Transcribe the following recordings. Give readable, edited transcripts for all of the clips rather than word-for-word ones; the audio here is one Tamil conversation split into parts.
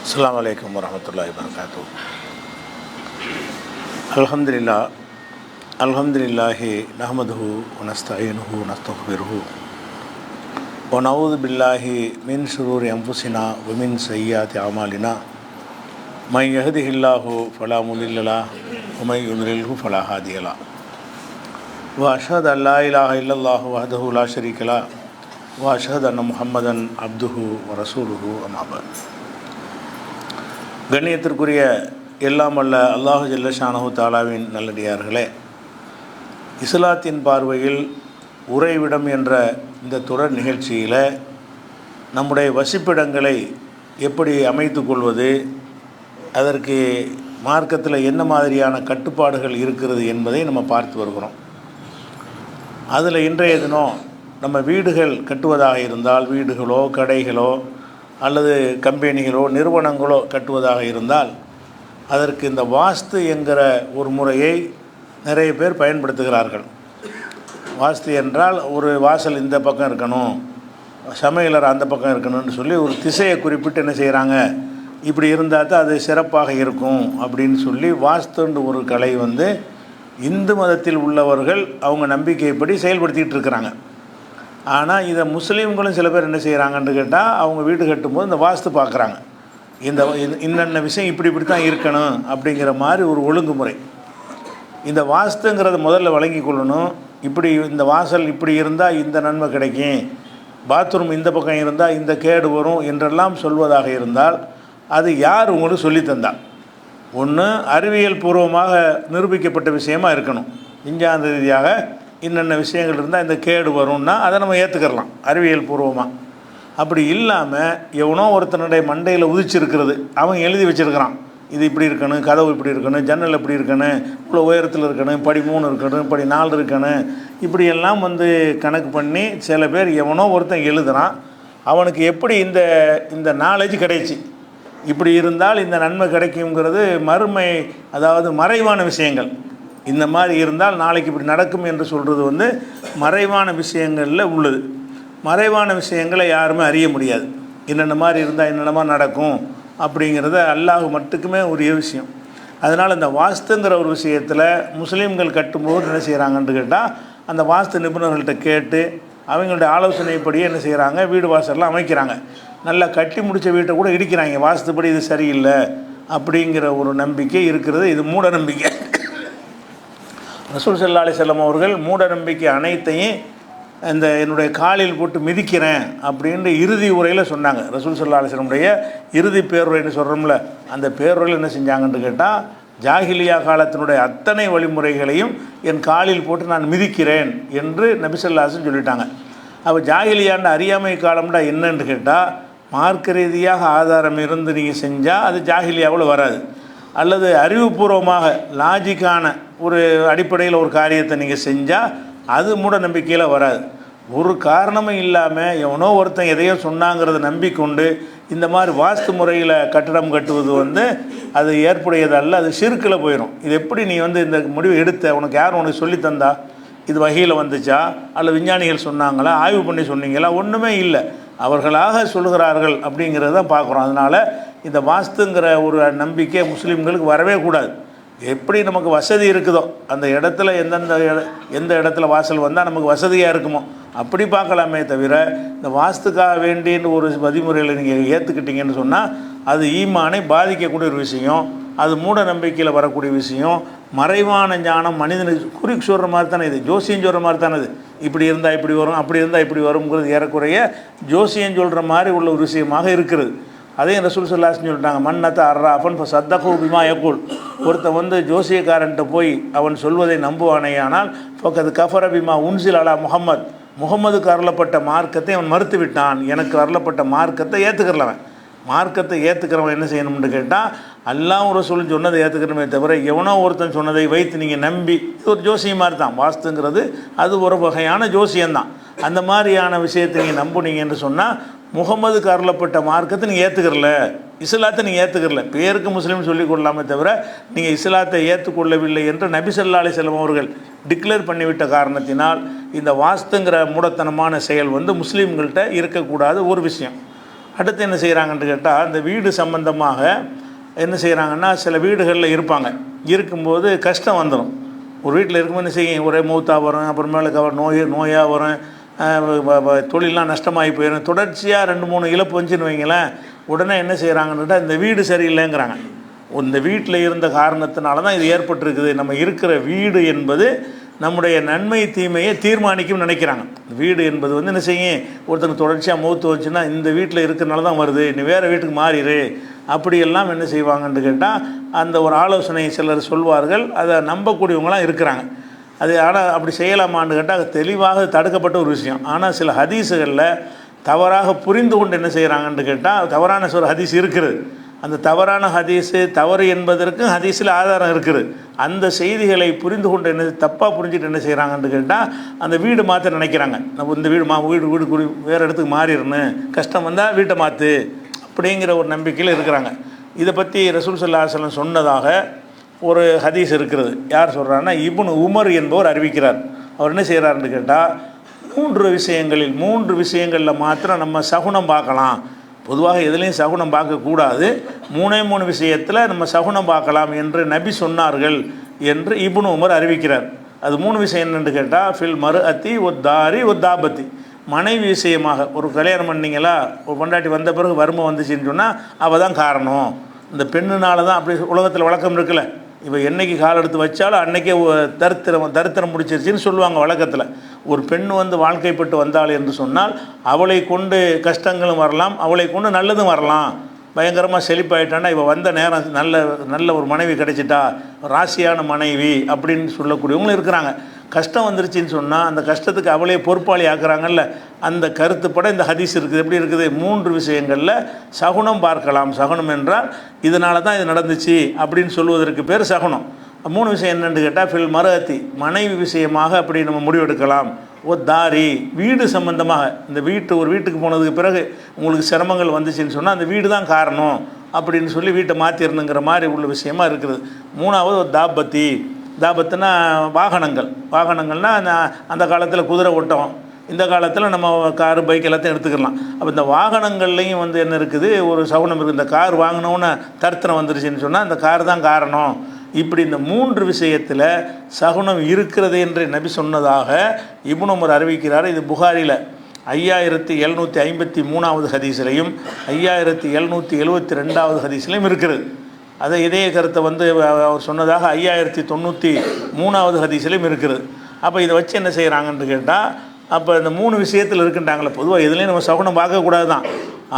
அஸ்ஸலாமு அலைக்கும் வரஹ்மத்துல்லாஹி வபரகாத்துஹு. அல்ஹம்துலில்லாஹி நஹ்மதுஹு வ நஸ்தஈனுஹு வ நஸ்தக்ஃபிருஹு வ நஊது பில்லாஹி மின் ஷுரூரி அன்ஃபுஸினா வ மின் ஸய்யிஆத்தி அமாலினா மை யஹ்திஹில்லாஹு ஃபலா முதில்ல லஹு வ மை யுத்லில்ஹு ஃபலா ஹாதிய லஹு வ அஷ்ஹது அல்லா இலாஹா இல்லல்லாஹு வஹ்தஹு லா ஷரீக லஹு வ அஷ்ஹது அன்ன முஹம்மதன் அப்துஹு வ ரசூலுஹு அம்மா பஅத். கண்ணியத்திற்குரிய எல்லாம் வல்ல அல்லாஹு ஜல்ல ஷானஹு தஆலாவின் நல்லடியார்களே, இஸ்லாத்தின் பார்வையில் உறைவிடம் என்ற இந்த தொடர் நிகழ்ச்சியில் நம்முடைய வசிப்பிடங்களை எப்படி அமைத்து கொள்வது, அதற்கு மார்க்கத்தில் என்ன மாதிரியான கட்டுப்பாடுகள் இருக்கிறது என்பதை நம்ம பார்த்து வருகிறோம். அதில் இன்றைய தினம் நம்ம வீடுகள் கட்டுவதாக இருந்தால், வீடுகளோ கடைகளோ அல்லது கம்பெனிகளோ நிறுவனங்களோ கட்டுவதாக இருந்தால், அதற்கு இந்த வாஸ்து என்கிற ஒரு முறையை நிறைய பேர் பயன்படுத்துகிறார்கள். வாஸ்து என்றால் ஒரு வாசல் இந்த பக்கம் இருக்கணும், சமையலர் அந்த பக்கம் இருக்கணும்னு சொல்லி ஒரு திசையை குறிப்பிட்டு என்ன செய்கிறாங்க, இப்படி இருந்தால் தான் அது சிறப்பாக இருக்கும் அப்படின்னு சொல்லி வாஸ்துன்ற ஒரு கலை இந்து மதத்தில் உள்ளவர்கள் அவங்க நம்பிக்கைப்படி செயல்படுத்திகிட்டு இருக்கிறாங்க. ஆனால் இதை முஸ்லீம்களும் சில பேர் என்ன செய்கிறாங்கன்னு கேட்டால், அவங்க வீடு கட்டும்போது இந்த வாஸ்து பார்க்குறாங்க, இன்னென்ன விஷயம் இப்படி தான் இருக்கணும் அப்படிங்கிற மாதிரி ஒரு ஒழுங்குமுறை. இந்த வாஸ்துங்கிறத முதல்ல வழங்கி கொள்ளணும். இப்படி இந்த வாசல் இப்படி இருந்தால் இந்த நன்மை கிடைக்கும், பாத்ரூம் இந்த பக்கம் இருந்தால் இந்த கேடு வரும் என்றெல்லாம் சொல்வதாக இருந்தால் அது யார் உங்களுக்கு சொல்லித்தந்தால்? ஒன்று அறிவியல் பூர்வமாக நிரூபிக்கப்பட்ட விஷயமாக இருக்கணும். விஞ்ஞான ரீதியாக இன்னென்ன விஷயங்கள் இருந்தால் இந்த கேடு வரும்னா அதை நம்ம ஏற்றுக்கிறலாம் அறிவியல் பூர்வமாக. அப்படி இல்லாமல் எவனோ ஒருத்தனுடைய மண்டையில் உதிச்சிருக்கிறது, அவன் எழுதி வச்சுருக்கிறான், இது இப்படி இருக்கணும், கதவு இப்படி இருக்கணும், ஜன்னல் இப்படி இருக்கணும், இவ்வளோ உயரத்தில் இருக்கணும், படி 3 இருக்கணும், படி 4 இருக்கணும், இப்படியெல்லாம் கணக்கு பண்ணி சில பேர் எவனோ ஒருத்தன் எழுதுகிறான். அவனுக்கு எப்படி இந்த நாலேஜ் கிடைச்சி, இப்படி இருந்தால் இந்த நன்மை கிடைக்குங்கிறது மறுமை, அதாவது மறைவான விஷயங்கள், இந்த மாதிரி இருந்தால் நாளைக்கு இப்படி நடக்கும் என்று சொல்கிறது மறைவான விஷயங்களில் உள்ளது. மறைவான விஷயங்களை யாருமே அறிய முடியாது. என்னென்ன மாதிரி இருந்தால் என்னென்ன மாதிரி நடக்கும் அப்படிங்கிறத அல்லாஹ் மட்டுக்குமே உரிய விஷயம். அதனால் இந்த வாஸ்துங்கிற ஒரு விஷயத்தில் முஸ்லீம்கள் கட்டும்போது என்ன செய்கிறாங்கன்னு கேட்டால், அந்த வாஸ்து நிபுணர்கள்ட்ட கேட்டு அவங்களுடைய ஆலோசனைப்படியே என்ன செய்கிறாங்க, வீடு வாசல்லாம் அமைக்கிறாங்க. நல்லா கட்டி முடித்த வீட்டை கூட இடிக்கிறாங்க, வாஸ்துப்படி இது சரியில்லை அப்படிங்கிற ஒரு நம்பிக்கை இருக்கிறது. இது மூட நம்பிக்கை. ரசூல் ஸல்லல்லாஹு அலைஹி வஸல்லம் அவர்கள் மூட நம்பிக்கை அனைத்தையும் என்னுடைய காலில் போட்டு மிதிக்கிறேன் அப்படின்ட்டு இறுதி உரையில் சொன்னாங்க. ரசூல் ஸல்லல்லாஹு அலைஹி வஸல்லமுடைய இறுதி பேருரைன்னு சொல்கிறோம்ல, அந்த பேருரையில் என்ன செஞ்சாங்கன்னு கேட்டால், ஜாஹிலியா காலத்தினுடைய அத்தனை வழிமுறைகளையும் என் காலில் போட்டு நான் மிதிக்கிறேன் என்று நபி ஸல்லல்லாஹு அலைஹி வஸல்லம் சொல்லிட்டாங்க. அப்போ ஜாஹிலியாண்ட அறியாமை காலம்டா என்னன்னு கேட்டால், மார்க்க ரீதியாக ஆதாரம் இருந்து நீங்கள் செஞ்சால் அது ஜாஹிலியாவில் வராது. அல்லது அறிவுபூர்வமாக லாஜிக்கான ஒரு அடிப்படையில் ஒரு காரியத்தை நீங்கள் செஞ்சால் அது மூட நம்பிக்கையில் வராது. ஒரு காரணமும் இல்லாமல் எவனோ ஒருத்தன் எதையோ சொன்னாங்கிறத நம்பிக்கொண்டு இந்த மாதிரி வாஸ்து முறையில் கட்டடம் கட்டுவது அது ஏற்புடையதல்ல, அது ஷிர்கில் போயிடும். இது எப்படி நீ இந்த முடிவு எடுத்த, உனக்கு யார் உனக்கு சொல்லித்தந்தா, இது வகையில் வந்துச்சா, அல்ல விஞ்ஞானிகள் சொன்னாங்களா, ஆய்வு பண்ணி சொன்னீங்களா? ஒன்றுமே இல்லை, அவர்களாக சொல்கிறார்கள் அப்படிங்கிறத தான் பார்க்குறோம். அதனால் இந்த வாஸ்துங்கிற ஒரு நம்பிக்கை முஸ்லீம்களுக்கு வரவே கூடாது. எப்படி நமக்கு வசதி இருக்குதோ அந்த இடத்துல எந்த இடத்துல வாசல் வந்தால் நமக்கு வசதியாக இருக்குமோ அப்படி பார்க்கலாமே தவிர, இந்த வாஸ்துக்காக வேண்டின்னு ஒரு வழிமுறையில் நீங்கள் ஏற்றுக்கிட்டீங்கன்னு சொன்னால் அது ஈமானை பாதிக்கக்கூடிய ஒரு விஷயம், அது மூட நம்பிக்கையில் வரக்கூடிய விஷயம். மறைவான ஞானம் மனிதனுக்கு குறிக்கு சொல்கிற மாதிரி தானே, இது ஜோசியம் சொல்கிற மாதிரி தானே, இது இப்படி இருந்தால் இப்படி வரும், அப்படி இருந்தால் இப்படி வருங்கிறது ஏறக்குறைய ஜோசியம் சொல்கிற மாதிரி உள்ள ஒரு விஷயமாக இருக்கிறது. அதையும் ரசூல் ஸல்லல்லாஹு அலைஹி வஸல்லம் சொல்லிட்டாங்க, மன்னத்த அர்ராஃபன் இப்போ சத்தகு பிமா யகுல். ஒருத்தன் ஜோசியக்காரன்ட்ட போய் அவன் சொல்வதை நம்புவானேயானால் ஃபக்கத் கஃபர பிமா உன்சில் அலா முஹம்மதுக்கு அருளப்பட்ட மார்க்கத்தை அவன் மறுத்து விட்டான். எனக்கு அருளப்பட்ட மார்க்கத்தை ஏற்றுக்கிறவன், மார்க்கத்தை ஏற்றுக்கிறவன் என்ன செய்யணும்னு கேட்டால், அல்லாஹ் ரசூலும் சொன்னதை ஏற்றுக்கிறமே தவிர எவனோ ஒருத்தன் சொன்னதை வைத்து நீங்கள் நம்பி, இது ஒரு ஜோசியம் மாதிரி தான். வாஸ்துங்கிறது அது ஒரு வகையான ஜோசியம்தான். அந்த மாதிரியான விஷயத்தை நீங்கள் நம்புனீங்க என்று சொன்னால் முகமதுக்கு அருளப்பட்ட மார்க்கத்தை நீங்கள் ஏற்றுக்கிறல, இஸ்லாத்தை நீங்கள் ஏற்றுக்கிறல, பேருக்கு முஸ்லீம் சொல்லிக் கொள்ளலாமே தவிர நீங்கள் இஸ்லாத்தை ஏற்றுக்கொள்ளவில்லை என்று நபி ஸல்லல்லாஹு அலைஹி வஸல்லம் அவர்கள் டிக்ளேர் பண்ணிவிட்ட காரணத்தினால் இந்த வாஸ்துங்கிற மூடத்தனமான செயல் முஸ்லீம்கள்கிட்ட இருக்கக்கூடாத ஒரு விஷயம். அடுத்து என்ன செய்கிறாங்கன்னு கேட்டால், இந்த வீடு சம்பந்தமாக என்ன செய்கிறாங்கன்னா, சில வீடுகளில் இருப்பாங்க, இருக்கும்போது கஷ்டம் வந்துடும். ஒரு வீட்டில் இருக்கும்போது என்ன செய்யும், ஒரே மூத்தாக வரும், அப்புறமேலுக்கு அவர் நோயாக வரும், தொழிலெலாம் நஷ்டமாகி போயிடும், தொடர்ச்சியாக 2-3 இழப்பு வந்துச்சுன்னு வைங்களேன். உடனே என்ன செய்கிறாங்கன்னுட்டா, இந்த வீடு சரியில்லைங்கிறாங்க. இந்த வீட்டில் இருந்த காரணத்தினால தான் இது ஏற்பட்டிருக்குது. நம்ம இருக்கிற வீடு என்பது நம்முடைய நன்மை தீமையை தீர்மானிக்கும்னு நினைக்கிறாங்க. வீடு என்பது வந்து என்ன செய்யும், ஒருத்தனுக்கு தொடர்ச்சியாக மூத்து வச்சுன்னா இந்த வீட்டில் இருக்கிறனால தான் வருது, நீ வேறு வீட்டுக்கு மாறிடு, அப்படியெல்லாம் என்ன செய்வாங்கன்னு கேட்டால் அந்த ஒரு ஆலோசனை சிலர் சொல்வார்கள். அதை நம்பக்கூடியவங்களாம் இருக்கிறாங்க. அது ஆனால் அப்படி செய்யலாமான்னு கேட்டால் தெளிவாக தடுக்கப்பட்ட ஒரு விஷயம். ஆனால் சில ஹதீஸுகளில் தவறாக புரிந்து கொண்டு என்ன செய்கிறாங்கன்னு கேட்டால், தவறான ஒரு ஹதீஸ் இருக்குது. அந்த தவறான ஹதீஸு தவறு என்பதற்கும் ஹதீஸில் ஆதாரம் இருக்குது. அந்த செய்திகளை புரிந்து கொண்டு என்ன தப்பாக புரிஞ்சுட்டு என்ன செய்கிறாங்கன்னு கேட்டால், அந்த வீடு மாற்ற நினைக்கிறாங்க. நம்ம இந்த வீடு வேறு இடத்துக்கு மாறிடணும், கஷ்டம் வந்தால் வீட்டை மாற்று அப்படிங்கிற ஒரு நம்பிக்கையில் இருக்கிறாங்க. இதை பற்றி ரசூல் ஸல்லல்லாஹு அலைஹி வஸல்லம் சொன்னதாக ஒரு ஹதீஸ் இருக்கிறது. யார் சொல்கிறாருன்னா, இப்னு உமர் என்பவர் அறிவிக்கிறார். அவர் என்ன செய்கிறாருன்னு கேட்டால், 3 விஷயங்களில் மாத்திரம் நம்ம சகுனம் பார்க்கலாம். பொதுவாக எதுலேயும் சகுனம் பார்க்கக்கூடாது. 3 விஷயத்தில் நம்ம சகுனம் பார்க்கலாம் என்று நபி சொன்னார்கள் என்று இப்னு உமர் அறிவிக்கிறார். அது 3 விஷயம் என்னென்னு கேட்டால், ஃபில் மர்அத்தி ஒத்தாரி ஒத்தாபத்தி, மனைவி விஷயமாக. ஒரு கல்யாணம் பண்ணிங்களா, ஒரு பொண்டாட்டி வந்த பிறகு வறுமை வந்துச்சுன்னு சொன்னால் அவள் தான் காரணம். இந்த பெண்ணுனால தான் அப்படி உலகத்தில் வழக்கம் இருக்குல்ல. இப்போ என்றைக்கு கால் எடுத்து வச்சாலும் அன்றைக்கே தரித்திரம் முடிச்சிருச்சின்னு சொல்லுவாங்க வழக்கத்தில். ஒரு பெண் வந்து வாழ்க்கைப்பட்டு வந்தாள் என்று சொன்னால் அவளை கொண்டு கஷ்டங்களும் வரலாம், அவளை கொண்டு நல்லதும் வரலாம். பயங்கரமாக செழிப்பாயிட்டான்னா இவள் வந்த நேரம் நல்ல ஒரு மனைவி கிடைச்சிட்டா, ராசியான மனைவி அப்படின்னு சொல்லக்கூடியவங்களும் இருக்கிறாங்க. கஷ்டம் வந்துருச்சின்னு சொன்னால் அந்த கஷ்டத்துக்கு அவளே பொறுப்பாளி ஆக்குறாங்கல்ல, அந்த கருத்துப்பட இந்த ஹதீஸ் இருக்குது. எப்படி இருக்குது, 3 விஷயங்களில் சகுனம் பார்க்கலாம். சகுனம் என்றால் இதனால தான் இது நடந்துச்சு அப்படின்னு சொல்வதற்கு பேர் சகுனம். 3 விஷயம் என்னென்னு கேட்டால், ஃபில் மர்அத்தி, மனைவி விஷயமாக அப்படி நம்ம முடிவெடுக்கலாம். தாரி, வீடு சம்பந்தமாக. இந்த ஒரு வீட்டுக்கு போனதுக்கு பிறகு உங்களுக்கு சிரமங்கள் வந்துச்சுன்னு சொன்னால் அந்த வீடு தான் காரணம் அப்படின்னு சொல்லி வீட்டை மாற்றிடணுங்கிற மாதிரி உள்ள விஷயமா இருக்குது. 3வது தாபத்துனா வாகனங்கள்னால் அந்த காலத்தில் குதிரை ஓட்டம், இந்த காலத்தில் நம்ம காரு பைக் எல்லாத்தையும் எடுத்துக்கலாம். அப்போ இந்த வாகனங்கள்லேயும் வந்து என்ன இருக்குது, ஒரு சகுனம் இருக்குது. இந்த கார் வாங்கினோன்னு தரித்திரம் வந்துருச்சுன்னு சொன்னால் அந்த கார் தான் காரணம். இப்படி இந்த 3 விஷயத்தில் சகுனம் இருக்கிறது என்று நபி சொன்னதாக இப்னு உமர் அறிவிக்கிறார். இது புகாரியில் 5753வது ஹதீஸ்லையும் 5772வது ஹதீஸ்லையும் இருக்கிறது. அதை இதே கருத்தை வந்து அவர் சொன்னதாக 5093வது ஹதீஸ்லையும் இருக்கிறது. அப்போ இதை வச்சு என்ன செய்கிறாங்கன்னு கேட்டால், அப்போ இந்த 3 விஷயத்தில் இருக்குன்றாங்களே. பொதுவாக எதுலேயும் நம்ம சகுனம் பார்க்கக்கூடாது தான்.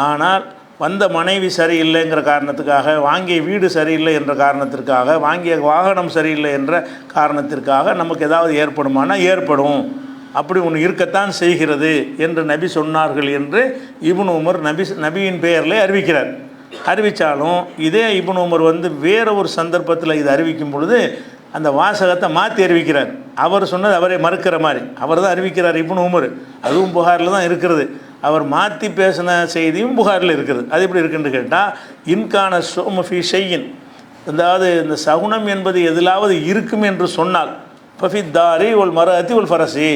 ஆனால் வந்த மனைவி சரியில்லைங்கிற காரணத்துக்காக, வாங்கிய வீடு சரியில்லை என்ற காரணத்திற்காக, வாங்கிய வாகனம் சரியில்லை என்ற காரணத்திற்காக நமக்கு ஏதாவது ஏற்படுமானால் ஏற்படும். அப்படி ஒன்று இருக்கத்தான் செய்கிறது என்று நபி சொன்னார்கள் என்று இப்னு உமர் நபியின் பெயரில் அறிவிக்கிறார். அறிவித்தாலும் இதே இப்னு உமர் வந்து வேறு ஒரு சந்தர்ப்பத்தில் இது அறிவிக்கும் பொழுது அந்த வாசகத்தை மாற்றி அறிவிக்கிறார். அவர் சொன்னது அவரே மறுக்கிற மாதிரி அவர் தான் அறிவிக்கிறார் இப்னு உமர். அதுவும் புகாரில் தான் இருக்கிறது. அவர் மாற்றி பேசின செய்தியும் புகாரில் இருக்குது. அது எப்படி இருக்குன்னு கேட்டால், இன்கான சோமஃபி ஷையின், அதாவது இந்த சகுனம் என்பது எதிலாவது இருக்கும் என்று சொன்னால், பஃபித்தாரி ஒல் மர்அத்தி ஒல் ஃபரசி,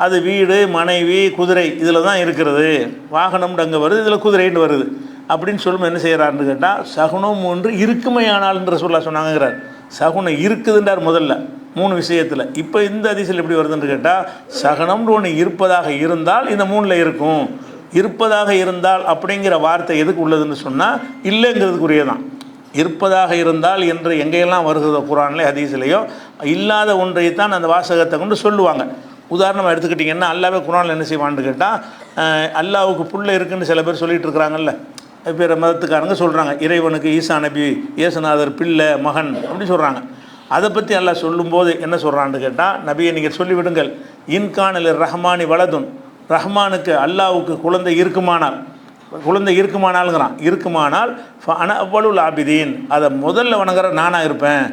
அது வீடு, மனைவி, குதிரை இதில் தான் இருக்கிறது. வாகனம்னு அங்கே வருது, இதில் குதிரைன்னு வருது அப்படின்னு சொல்லும். என்ன செய்கிறாருன்னு கேட்டால், சகுனம் ஒன்று இருக்குமையானால்ன்ற சொன்னாங்கிறார். சகுனம் இருக்குதுன்றார் முதல்ல 3 விஷயத்தில். இப்போ இந்த அதிசயில் எப்படி வருதுன்னு கேட்டால், சகுனம்னு ஒன்று இருப்பதாக இருந்தால் இந்த 3ல் இருக்கும். இருப்பதாக இருந்தால் அப்படிங்கிற வார்த்தை எதுக்கு உள்ளதுன்னு சொன்னால் இல்லைங்கிறதுக்குரியதான். இருப்பதாக இருந்தால் என்று எங்கெல்லாம் வருகிறதோ குர்ஆன்லே ஹதீஸ்லையோ இல்லாத ஒன்றைத்தான் அந்த வாசகத்தை கொண்டு சொல்லுவாங்க. உதாரணமாக எடுத்துக்கிட்டிங்கன்னா, அல்லாவே குர்ஆனில் என்ன செய்வான்னு கேட்டால், அல்லாவுக்கு புள்ள இருக்குன்னு சில பேர் சொல்லிகிட்டு இருக்கிறாங்கல்ல. பிற மதத்துக்காரங்க சொல்கிறாங்க, இறைவனுக்கு ஈசா நபி இயேசுநாதர் பிள்ளை மகன் அப்படி சொல்கிறாங்க. அதை பற்றி அல்லாஹ் சொல்லும்போது என்ன சொல்கிறான்னு கேட்டால், நபியை நீங்கள் சொல்லிவிடுங்கள், இன்கானல் ரஹ்மானி வலதுன், ரஹ்மானுக்கு அல்லாவுக்கு குழந்தை இருக்குமானால்ங்கிறான். இருக்குமானால் அன அவ்வளுல் ஆபிதீன், அதை முதல்ல வணங்குற நானாக இருப்பேன்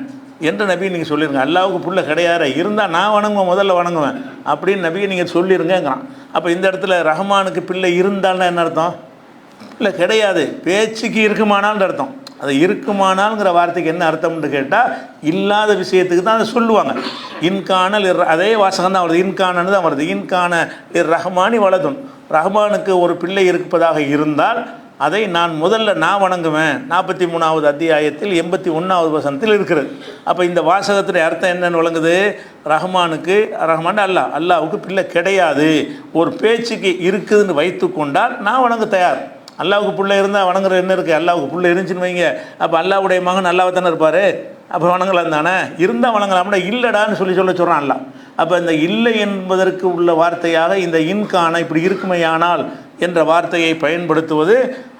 என்று நபியை நீங்கள் சொல்லிடுங்க. அல்லாவுக்கு புள்ள கிடையாது, இருந்தால் நான் வணங்குவேன், முதல்ல வணங்குவேன் அப்படின்னு நபியை நீங்கள் சொல்லிடுங்கிறான். அப்போ இந்த இடத்துல ரஹ்மானுக்கு பிள்ளை இருந்தால்னா என்ன அர்த்தம்? இல்லை கிடையாது, பேச்சுக்கு இருக்குமானால்னு அர்த்தம். அது இருக்குமானால்ங்கிற வார்த்தைக்கு என்ன அர்த்தம்னு கேட்டால், இல்லாத விஷயத்துக்கு தான் அதை சொல்லுவாங்க. இன்கானல் அதே வாசகம் தான் வருது, இன்கானன்னு தான் வருது. இன்கான ரஹ்மானி வலதுன், ரஹ்மானுக்கு ஒரு பிள்ளை இருப்பதாக இருந்தால் அதை நான் வணங்குவேன். 43வது அத்தியாயத்தில் 81வது வசனத்தில் இருக்கிறது. அப்போ இந்த வாசகத்துடைய அர்த்தம் என்னென்னு விளங்குது? ரஹ்மான் அல்லாஹ்வுக்கு பிள்ளை கிடையாது. ஒரு பேச்சுக்கு இருக்குதுன்னு வைத்து கொண்டால் நான் வணங்க தயார். அல்லாஹ்வுக்கு பிள்ளை இருந்தால் வணங்குற என்ன இருக்குது? அல்லாஹ்வுக்கு பிள்ளை இருந்துச்சுன்னு வைங்க, அப்போ அல்லாஹ்வுடைய மகன் அல்லாஹ் தானே இருப்பார், அப்போ வணங்கலாம் தானே. இருந்தால் வணங்கலாம்னா இல்லைடான்னு சொல்கிறான் அல்லாஹ். அப்போ இந்த இல்லை என்பதற்கு உள்ள வார்த்தையாக இந்த இன்கான இப்படி இருக்குமையானால் என்ற வார்த்தையை பயன்படுத்துவது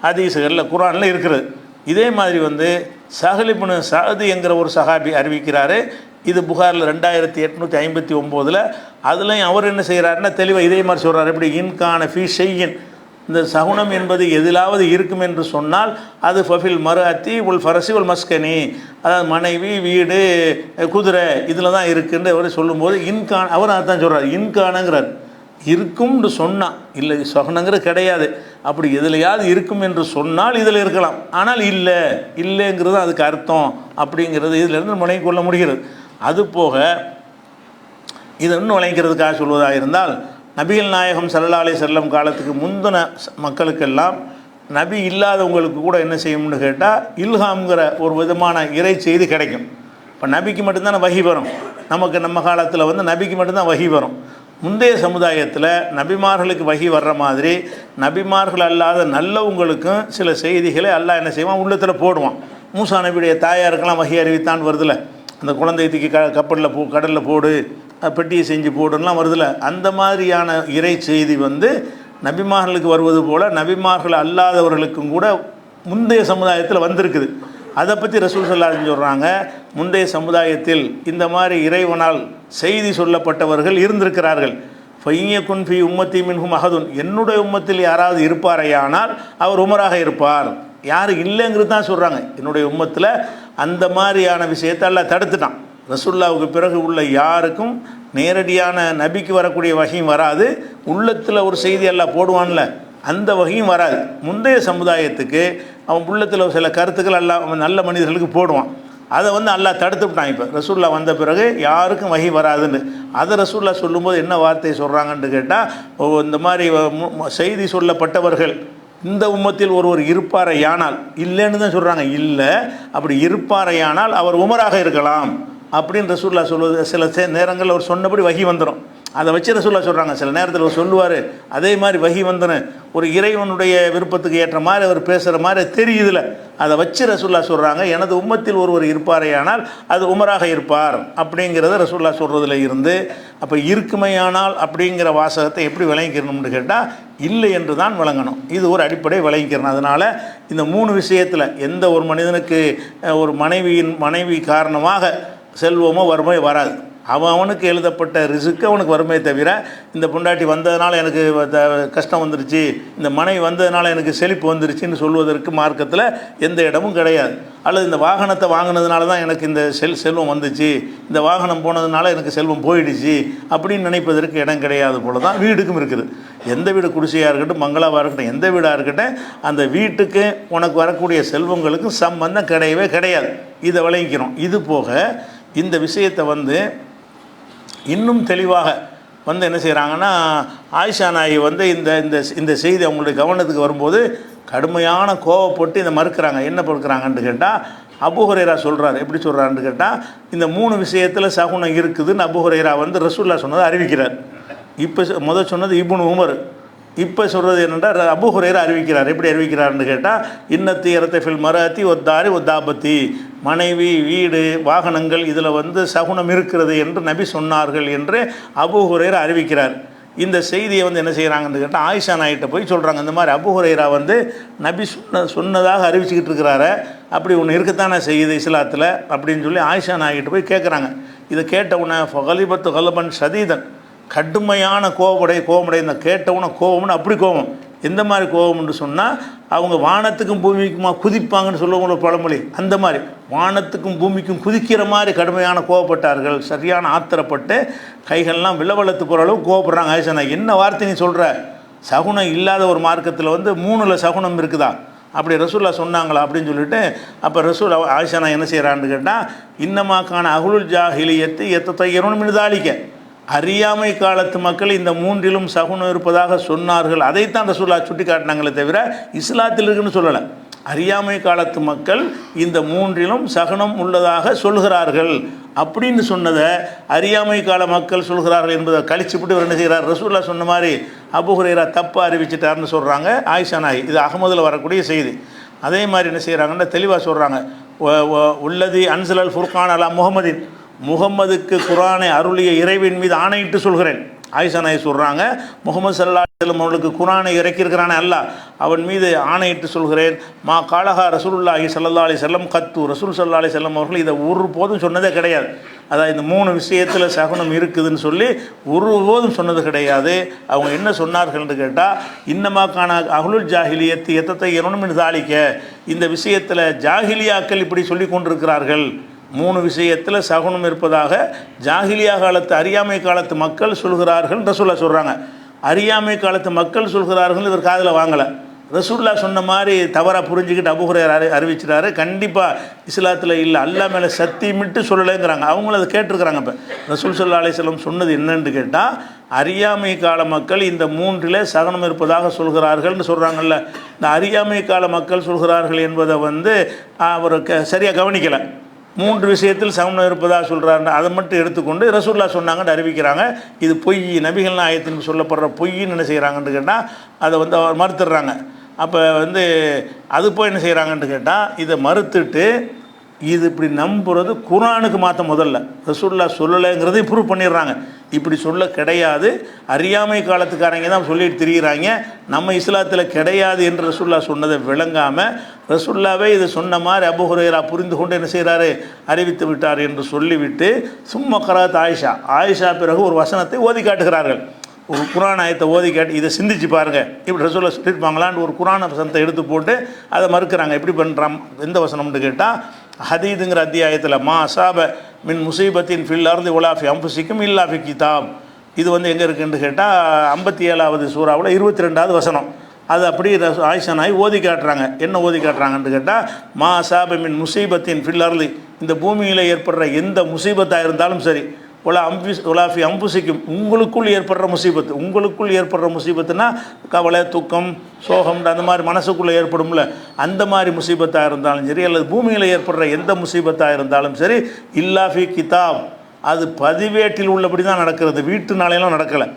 ஹதீஸுகளில் குர்ஆனில் இருக்கிறது. இதே மாதிரி சஹல் இப்னு சஅத் என்கிற ஒரு சஹாபி அறிவிக்கிறாரு. இது புகாரில் 2859. அதுலேயும் அவர் என்ன செய்கிறாருன்னா தெளிவாக இதே மாதிரி சொல்கிறார். எப்படி இன்கான ஃபீ ஷையின், இந்த சகுனம் என்பது எதிலாவது இருக்கும் என்று சொன்னால் அது ஃபஃபில் மர்அத்தி உல் ஃபரசி உல் மஸ்கனி, அதாவது மனைவி, வீடு, குதிரை இதில் தான் இருக்குன்னு அவர் சொல்லும்போது இன்கான் அவர் அதான் சொல்கிறார். இன்கானங்கிறார் இருக்கும்னு சொன்னால், இல்லை சகுனங்கிறது கிடையாது, அப்படி எதுலையாவது இருக்கும் என்று சொன்னால் இதில் இருக்கலாம், ஆனால் இல்லைங்கிறது அதுக்கு அர்த்தம் அப்படிங்கிறது இதிலிருந்து முனை கொள்ள முடிகிறது. அதுபோக இதை இன்னும் விளங்கிறதுக்காக சொல்வதாக இருந்தால், நபிகள் நாயகம் ஸல்லல்லாஹு அலைஹி வஸல்லம் காலத்துக்கு முந்தின மக்களுக்கெல்லாம் நபி இல்லாதவங்களுக்கு கூட என்ன செய்யும்னு கேட்டால் இல்ஹாம்ங்கிற ஒரு விதமான இறை செய்தி கிடைக்கும். இப்போ நபிக்கு மட்டும்தானே வஹி வரும். நம்ம காலத்தில் நபிக்கு மட்டும்தான் வஹி வரும். முந்தைய சமுதாயத்தில் நபிமார்களுக்கு வஹி வர்ற மாதிரி நபிமார்கள் அல்லாத நல்லவங்களுக்கும் சில செய்திகளை அல்லாஹ் என்ன செய்வான், உள்ளத்தில் போடுவான். மூசா நபியுடைய தாயாருக்கெல்லாம் வஹி அறிவித்தான் வருதில்ல, அந்த குழந்தை தூக்கி கப்பலில் கடலில் போடு, பெட்டியை செஞ்சு போடுலாம் வருதில்ல. அந்த மாதிரியான இறை செய்தி நபிமார்களுக்கு வருவது போல் நபிமார்கள் அல்லாதவர்களுக்கும் கூட முந்தைய சமுதாயத்தில் வந்திருக்குது. அதை பற்றி ரசூல் ஸல்லல்லாஹு அலைஹி வஸல்லம் சொல்கிறாங்க, முந்தைய சமுதாயத்தில் இந்த மாதிரி இறைவனால் செய்தி சொல்லப்பட்டவர்கள் இருந்திருக்கிறார்கள். ஃபையகுன் ஃபி உம்மத்தி மின்ஹும் அஹதுன், என்னுடைய உம்மத்தில் யாராவது இருப்பாரையானால் அவர் உமராக இருப்பார். யார் இல்லைங்கிறது தான் சொல்கிறாங்க. என்னுடைய உம்மத்தில் அந்த மாதிரியான விஷயத்தை அல்லாஹ் தடுத்துட்டான். ரசூலுல்லாஹ்வுக்கு பிறகு உள்ள யாருக்கும் நேரடியான நபிக்கு வரக்கூடிய வகையும் வராது, உள்ளத்தில் ஒரு செய்தி அல்லாஹ் போடுவான்ல அந்த வகையும் வராது. முந்தைய சமுதாயத்துக்கு அவன் உள்ளத்தில் சில கருத்துக்கள் அல்லாஹ் நல்ல மனிதர்களுக்கு போடுவான், அதை அல்லாஹ் தடுத்து விட்டான். இப்போ ரசூல்லா வந்த பிறகு யாருக்கும் வகை வராதுன்னு அதை ரசூல்லா சொல்லும்போது என்ன வார்த்தை சொல்கிறாங்கன்னு கேட்டால், இந்த மாதிரி செய்தி சொல்லப்பட்டவர்கள் இந்த உம்மத்தில் ஒருவர் இருப்பாரையானால், இல்லைன்னு தான் சொல்கிறாங்க, இல்லை அப்படி இருப்பாரையானால் அவர் உமராக இருக்கலாம் அப்படின்னு ரசூல்லா சொல்லுவது. சில நேரங்களில் அவர் சொன்னபடி வகி வந்துடும். அதை வச்சு ரசூல்லா சொல்கிறாங்க. சில நேரத்தில் அவர் சொல்லுவார், அதே மாதிரி வகி வந்துடும். ஒரு இறைவனுடைய விருப்பத்துக்கு ஏற்ற மாதிரி அவர் பேசுகிற மாதிரி தெரியுதுல, அதை வச்சு ரசூல்லா சொல்கிறாங்க, எனது உம்மத்தில் ஒருவர் இருப்பாரையானால் அது உமராக இருப்பார் அப்படிங்கிறத ரசூல்லா சொல்கிறதுல இருந்து. அப்போ இருக்குமையானால் அப்படிங்கிற வாசகத்தை எப்படி விளங்கிக்கணும்னு கேட்டால் இல்லை என்று தான் விளங்கணும். இது ஒரு அடிப்படை விளங்கிக்கிறணும். அதனால் இந்த 3 விஷயத்தில் எந்த ஒரு மனிதனுக்கு ஒரு மனைவி காரணமாக செல்வமோ வறுமை வராது. அவனுக்கு எழுதப்பட்ட ரிசுக்கு அவனுக்கு வறுமையை தவிர, இந்த பொண்டாட்டி வந்ததுனால எனக்கு கஷ்டம் வந்துருச்சு, இந்த மனைவி வந்ததுனால எனக்கு செழிப்பு வந்துருச்சுன்னு சொல்வதற்கு மார்க்கத்தில் எந்த இடமும் கிடையாது. அல்லது இந்த வாகனத்தை வாங்கினதுனால தான் எனக்கு இந்த செல்வம் வந்துச்சு, இந்த வாகனம் போனதுனால எனக்கு செல்வம் போயிடுச்சு அப்படின்னு நினைப்பதற்கு இடம் கிடையாது. போல தான் வீடுக்கும் இருக்குது. எந்த வீடு குடிசையாக இருக்கட்டும், மங்களாவாக இருக்கட்டும், எந்த வீடாக இருக்கட்டும், அந்த வீட்டுக்கு உனக்கு வரக்கூடிய செல்வங்களுக்கும் சம்பந்தம் கிடையவே கிடையாது. இதை விளங்கிக்கிறோம். இது போக இந்த விஷயத்தை இன்னும் தெளிவாக என்ன செய்கிறாங்கன்னா, ஆயிஷா நாயகி இந்த செய்தி அவங்களுடைய கவனத்துக்கு வரும்போது கடுமையான கோவப்பட்டு இதை மறுக்கிறாங்க. என்ன பொறுக்கிறாங்கன்னு கேட்டால், அபூ ஹுரைரா சொல்கிறார். எப்படி சொல்கிறான்னு கேட்டால், இந்த 3 விஷயத்தில் சகுனம் இருக்குதுன்னு அபூ ஹுரைரா ரசூலுல்லாஹ் சொன்னதை அறிவிக்கிறார். இப்போ சொன்னது இப்னு உமர், இப்போ சொல்கிறது என்னென்றால் அபூ ஹுரைரா அறிவிக்கிறார். எப்படி அறிவிக்கிறார்னு கேட்டால், இன்னத்தி இரத்தை ஃபில் மரத்தி ஒத்தாரி ஒத்தாபத்தி, மனைவி, வீடு, வாகனங்கள் இதில் சகுனம் இருக்கிறது என்று நபி சொன்னார்கள் என்று அபூ ஹுரைரா அறிவிக்கிறார். இந்த செய்தியை என்ன செய்கிறாங்கன்னு கேட்டால், ஆயிஷா நாயிட்ட போய் சொல்கிறாங்க, இந்த மாதிரி அபூ ஹுரைரா நபி சொன்னதாக அறிவிச்சுக்கிட்டு இருக்கிறாரு, அப்படி ஒன்று இருக்கத்தானே செய்யுது இஸ்லாத்தில் அப்படின்னு சொல்லி ஆயிஷா நாயிட்ட போய் கேட்குறாங்க. இதை கேட்டவுடனே ஃபகலிபத்து கலபன் ஷதீதன், கடுமையான கோபமடை இந்த கேட்டவுன கோபம்னு அப்படி கோபம். எந்த மாதிரி கோபம்னு சொன்னால், அவங்க வானத்துக்கும் பூமிக்குமா குதிப்பாங்கன்னு சொல்லுவாங்க பழமொழி, அந்த மாதிரி வானத்துக்கும் பூமிக்கும் குதிக்கிற மாதிரி கடுமையான கோபப்பட்டார்கள். சரியான ஆத்திரப்பட்டு கைகள்லாம் விளவளத்து போகிற அளவுக்கு கோபப்படுறாங்க. ஆயிஷா, என்ன வார்த்தை நீ சொல்கிற? சகுனம் இல்லாத ஒரு மார்க்கத்தில் 3ல் சகுனம் இருக்குதா? அப்படி ரசூல்லா சொன்னாங்களா அப்படின்னு சொல்லிட்டு, அப்போ ரசூல் ஆயிஷா என்ன செய்கிறான்னு கேட்டால், இன்னமாக்கான அகுலுல் ஜாஹிலியத்து எத்த தையரோன்னு மினுதாளிக்க, அறியாமை காலத்து மக்கள் இந்த மூன்றிலும் சகுனம் இருப்பதாக சொன்னார்கள். அதைத்தான் ரசூலுல்லாஹ் சுட்டி காட்டினாங்களே தவிர இஸ்லாத்தில் இருக்குன்னு சொல்லலை. அறியாமை காலத்து மக்கள் இந்த மூன்றிலும் சகுனம் உள்ளதாக சொல்கிறார்கள் அப்படின்னு சொன்னதை அறியாமை கால மக்கள் சொல்கிறார்கள் என்பதை கழிச்சுப்பிட்டு என்ன செய்கிறார், ரசூலுல்லாஹ் சொன்ன மாதிரி அபூ ஹுரைரா தப்பு அறிவிச்சிட்டாருன்னு சொல்கிறாங்க ஆயிஷா நாயி. இது அகமதில் வரக்கூடிய செய்தி. அதே மாதிரி என்ன செய்கிறாங்கன்னா தெளிவாக சொல்கிறாங்க, உள்ளதி அன்சலல் ஃபுர்கான் அலா முஹம்மதின், முகம்மதுக்கு குரானை அருளிய இறைவின் மீது ஆணையிட்டு சொல்கிறேன். ஆயிஷா நாயி சொல்கிறாங்க, முகமது ஸல்லல்லாஹு அலைஹி வஸல்லம் அவர்களுக்கு குரானை இறக்கியிருக்கிறானே அல்லாஹ், அவன் மீது ஆணையிட்டு சொல்கிறேன். மா காலஹா ரசூலுல்லாஹி ஸல்லல்லாஹு அலைஹி வஸல்லம் கத்து, ரசூல் ஸல்லல்லாஹு அலைஹி வஸல்லம் அவர்கள் இதை ஒரு போதும் சொன்னதே கிடையாது. அதாவது இந்த 3 விஷயத்தில் சகுனம் இருக்குதுன்னு சொல்லி ஒரு போதும் சொன்னது கிடையாது. அவங்க என்ன சொன்னார்கள்னு கேட்டால், இன்னமாக்கான அஹ்லுல் ஜாஹிலியத்து எத்தத்தை எனும் தாளிக்க, இந்த விஷயத்தில் ஜாஹிலியாக்கள் இப்படி சொல்லி கொண்டிருக்கிறார்கள். 3 விஷயத்தில் சகுனம் இருப்பதாக ஜாஹிலியா காலத்து அறியாமை காலத்து மக்கள் சொல்கிறார்கள் ரசூலுல்லாஹ் சொல்கிறாங்க. அறியாமை காலத்து மக்கள் சொல்கிறார்கள் இவர் காதில் வாங்கலை. ரசூலுல்லாஹ் சொன்ன மாதிரி தவறாக புரிஞ்சுக்கிட்டு அபூ ஹுரைரா அறிவிச்சிட்டாரு. கண்டிப்பாக இஸ்லாத்தில் இல்லை, அல்லாஹ் மேலே சத்தியமிட்டு சொல்லலைங்கிறாங்க. அவங்களும் அதை கேட்டிருக்கிறாங்க. இப்போ ரசூல் ஸல்லல்லாஹு அலைஹி வஸல்லம் சொன்னது என்னன்னு கேட்டால், அறியாமை கால மக்கள் இந்த 3ல் சகுனம் இருப்பதாக சொல்கிறார்கள்னு சொல்கிறாங்கல்ல. இந்த அறியாமை கால மக்கள் சொல்கிறார்கள் என்பதை அவர் சரியாக கவனிக்கலை. 3 விஷயத்தில் சகுனம் இருப்பதாக சொல்கிறாருன்னு அதை மட்டும் எடுத்துக்கொண்டு ரசூலுல்லாஹ் சொன்னாங்கன்னு அறிவிக்கிறாங்க. இது பொய், நபிகள் நாயகத்தின் சொல்லப்படுற பொய்ன்னு என்ன செய்கிறாங்கன்னு கேட்டால் அதை அவர் மறுத்துடுறாங்க. அப்போ அது போய் என்ன செய்கிறாங்கன்னு கேட்டால் இதை மறுத்துட்டு இது இப்படி நம்புறது குர்ஆனுக்கு மாற்ற முதல்ல ரசூலுல்லாஹ் சொல்லலைங்கிறதை ப்ரூவ் பண்ணிடுறாங்க. இப்படி சொல்ல கிடையாது, அறியாமை காலத்துக்காரங்க தான் சொல்லிட்டு திரிகிறாங்க, நம்ம இஸ்லாத்தில் கிடையாது என்று ரசூலுல்லாஹ் சொன்னதை விளங்காமல் ரசூலுல்லாஹ்வே இது சொன்ன மாதிரி அபூ ஹுரைரா புரிந்து கொண்டு என்ன செய்கிறாரு, அறிவித்து விட்டார் என்று சொல்லிவிட்டு சும்மா கராத் ஆயிஷா பிறகு ஒரு வசனத்தை ஓதி காட்டுகிறார்கள். ஒரு குர்ஆன் ஆயத்தை ஓதி காட்டி இதை சிந்திச்சு பாருங்கள், இப்படி ரசூலுல்லாஹ் சொல்லியிருப்பாங்களான்னு ஒரு குர்ஆன் வசனத்தை எடுத்து போட்டு அதை மறுக்கிறாங்க. எப்படி பண்ணுறான், எந்த வசனம்னு கேட்டால் ஹதீதுங்கிற அத்தியாயத்தில் மா அஸாப மின் முசீபத்தின் ஃபில் அர்தி வலா ஃபி அன்ஃபுசிக்கும் இல்லா ஃபி கிதாப், இது எங்கே இருக்குன்னு கேட்டால் 57வது சூறாவில் 22வது வசனம். அது அப்படி ஆயிஷா நாயி ஓதி காட்டுறாங்க. என்ன ஓதி காட்டுறாங்கன்னு கேட்டால், மா அஸாப மின் முசீபத்தின் ஃபில் அர்தி, இந்த பூமியில் ஏற்படுற எந்த முசீபத்தாக இருந்தாலும் சரி, ஒலாஃபி அம்புசிக்கும், உங்களுக்குள் ஏற்படுற முசீபத்து, உங்களுக்குள் ஏற்படுற முசீபத்துனா கவலை துக்கம் சோகம் அந்த மாதிரி மனசுக்குள்ளே ஏற்படும்ல, அந்த மாதிரி முசீபத்தாக இருந்தாலும் சரி, அல்லது பூமியில் ஏற்படுற எந்த முசீபத்தாக இருந்தாலும் சரி, இல்லாஃபி கிதாப், அது பதிவேட்டில் உள்ளபடி தான் நடக்கிறது. வீட்டுனாலையெல்லாம் நடக்கலை,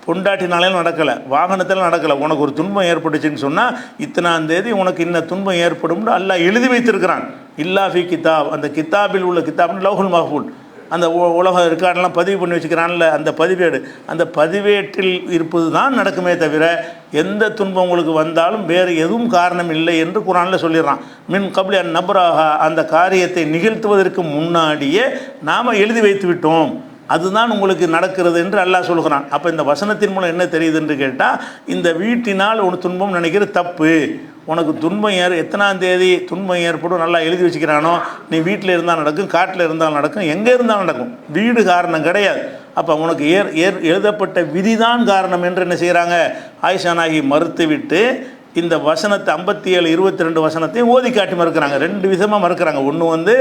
பொண்டாட்டினாலையும் நடக்கலை, வாகனத்தில் நடக்கலை. உனக்கு ஒரு துன்பம் ஏற்பட்டுச்சுன்னு சொன்னால் இத்தனாம் தேதி உனக்கு இன்ன துன்பம் ஏற்படும்னு அல்லாஹ் எழுதி வைத்திருக்கிறான். இல்லாஃபி கிதாப், அந்த கிதாபில் உள்ள கிதாப்னு லௌஹுல் மஹ்ஃபூல், அந்த உலக ரெக்கார்டெல்லாம் பதிவு பண்ணி வச்சுக்கிறான்ல, அந்த பதிவேடு, அந்த பதிவேட்டில் இருப்பது தான் நடக்குமே தவிர எந்த துன்பம் உங்களுக்கு வந்தாலும் வேறு எதுவும் காரணம் இல்லை என்று குர்ஆனில் சொல்லிடுறான். மின் கப்லி அன் நப்ராஹா, அந்த காரியத்தை நிகழ்த்துவதற்கு முன்னாடியே நாம் எழுதி வைத்து விட்டோம், அதுதான் உங்களுக்கு நடக்கிறது என்று அல்லாஹ் சொல்கிறான். அப்போ இந்த வசனத்தின் மூலம் என்ன தெரியுதுன்னு கேட்டால், இந்த வீட்டினால் ஒரு துன்பம் நினைக்கிறது தப்பு. உனக்கு துன்பம் எத்தனாம் தேதி துன்பம் ஏற்படும் நல்லா எழுதி வச்சுக்கிறானோ, நீ வீட்டில் இருந்தால் நடக்கும், காட்டில் இருந்தாலும் நடக்கும், எங்கே இருந்தாலும் நடக்கும், வீடு காரணம் கிடையாது. அப்போ உனக்கு எழுதப்பட்ட விதிதான் காரணம் என்று என்ன செய்கிறாங்க, ஆயிஷா நாயகி மறுத்துவிட்டு இந்த வசனத்தை 57 22 வசனத்தையும் ஓதி காட்டி மறுக்கிறாங்க. 2 விதமாக மறுக்கிறாங்க. ஒன்று